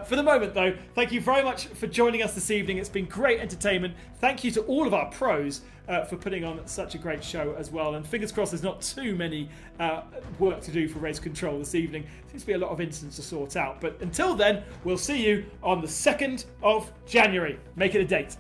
For the moment, though, thank you very much for joining us this evening. It's been great entertainment. Thank you to all of our pros for putting on such a great show as well. And fingers crossed there's not too many work to do for race control this evening. Seems to be a lot of incidents to sort out. But until then, we'll see you on the 2nd of January. Make it a date.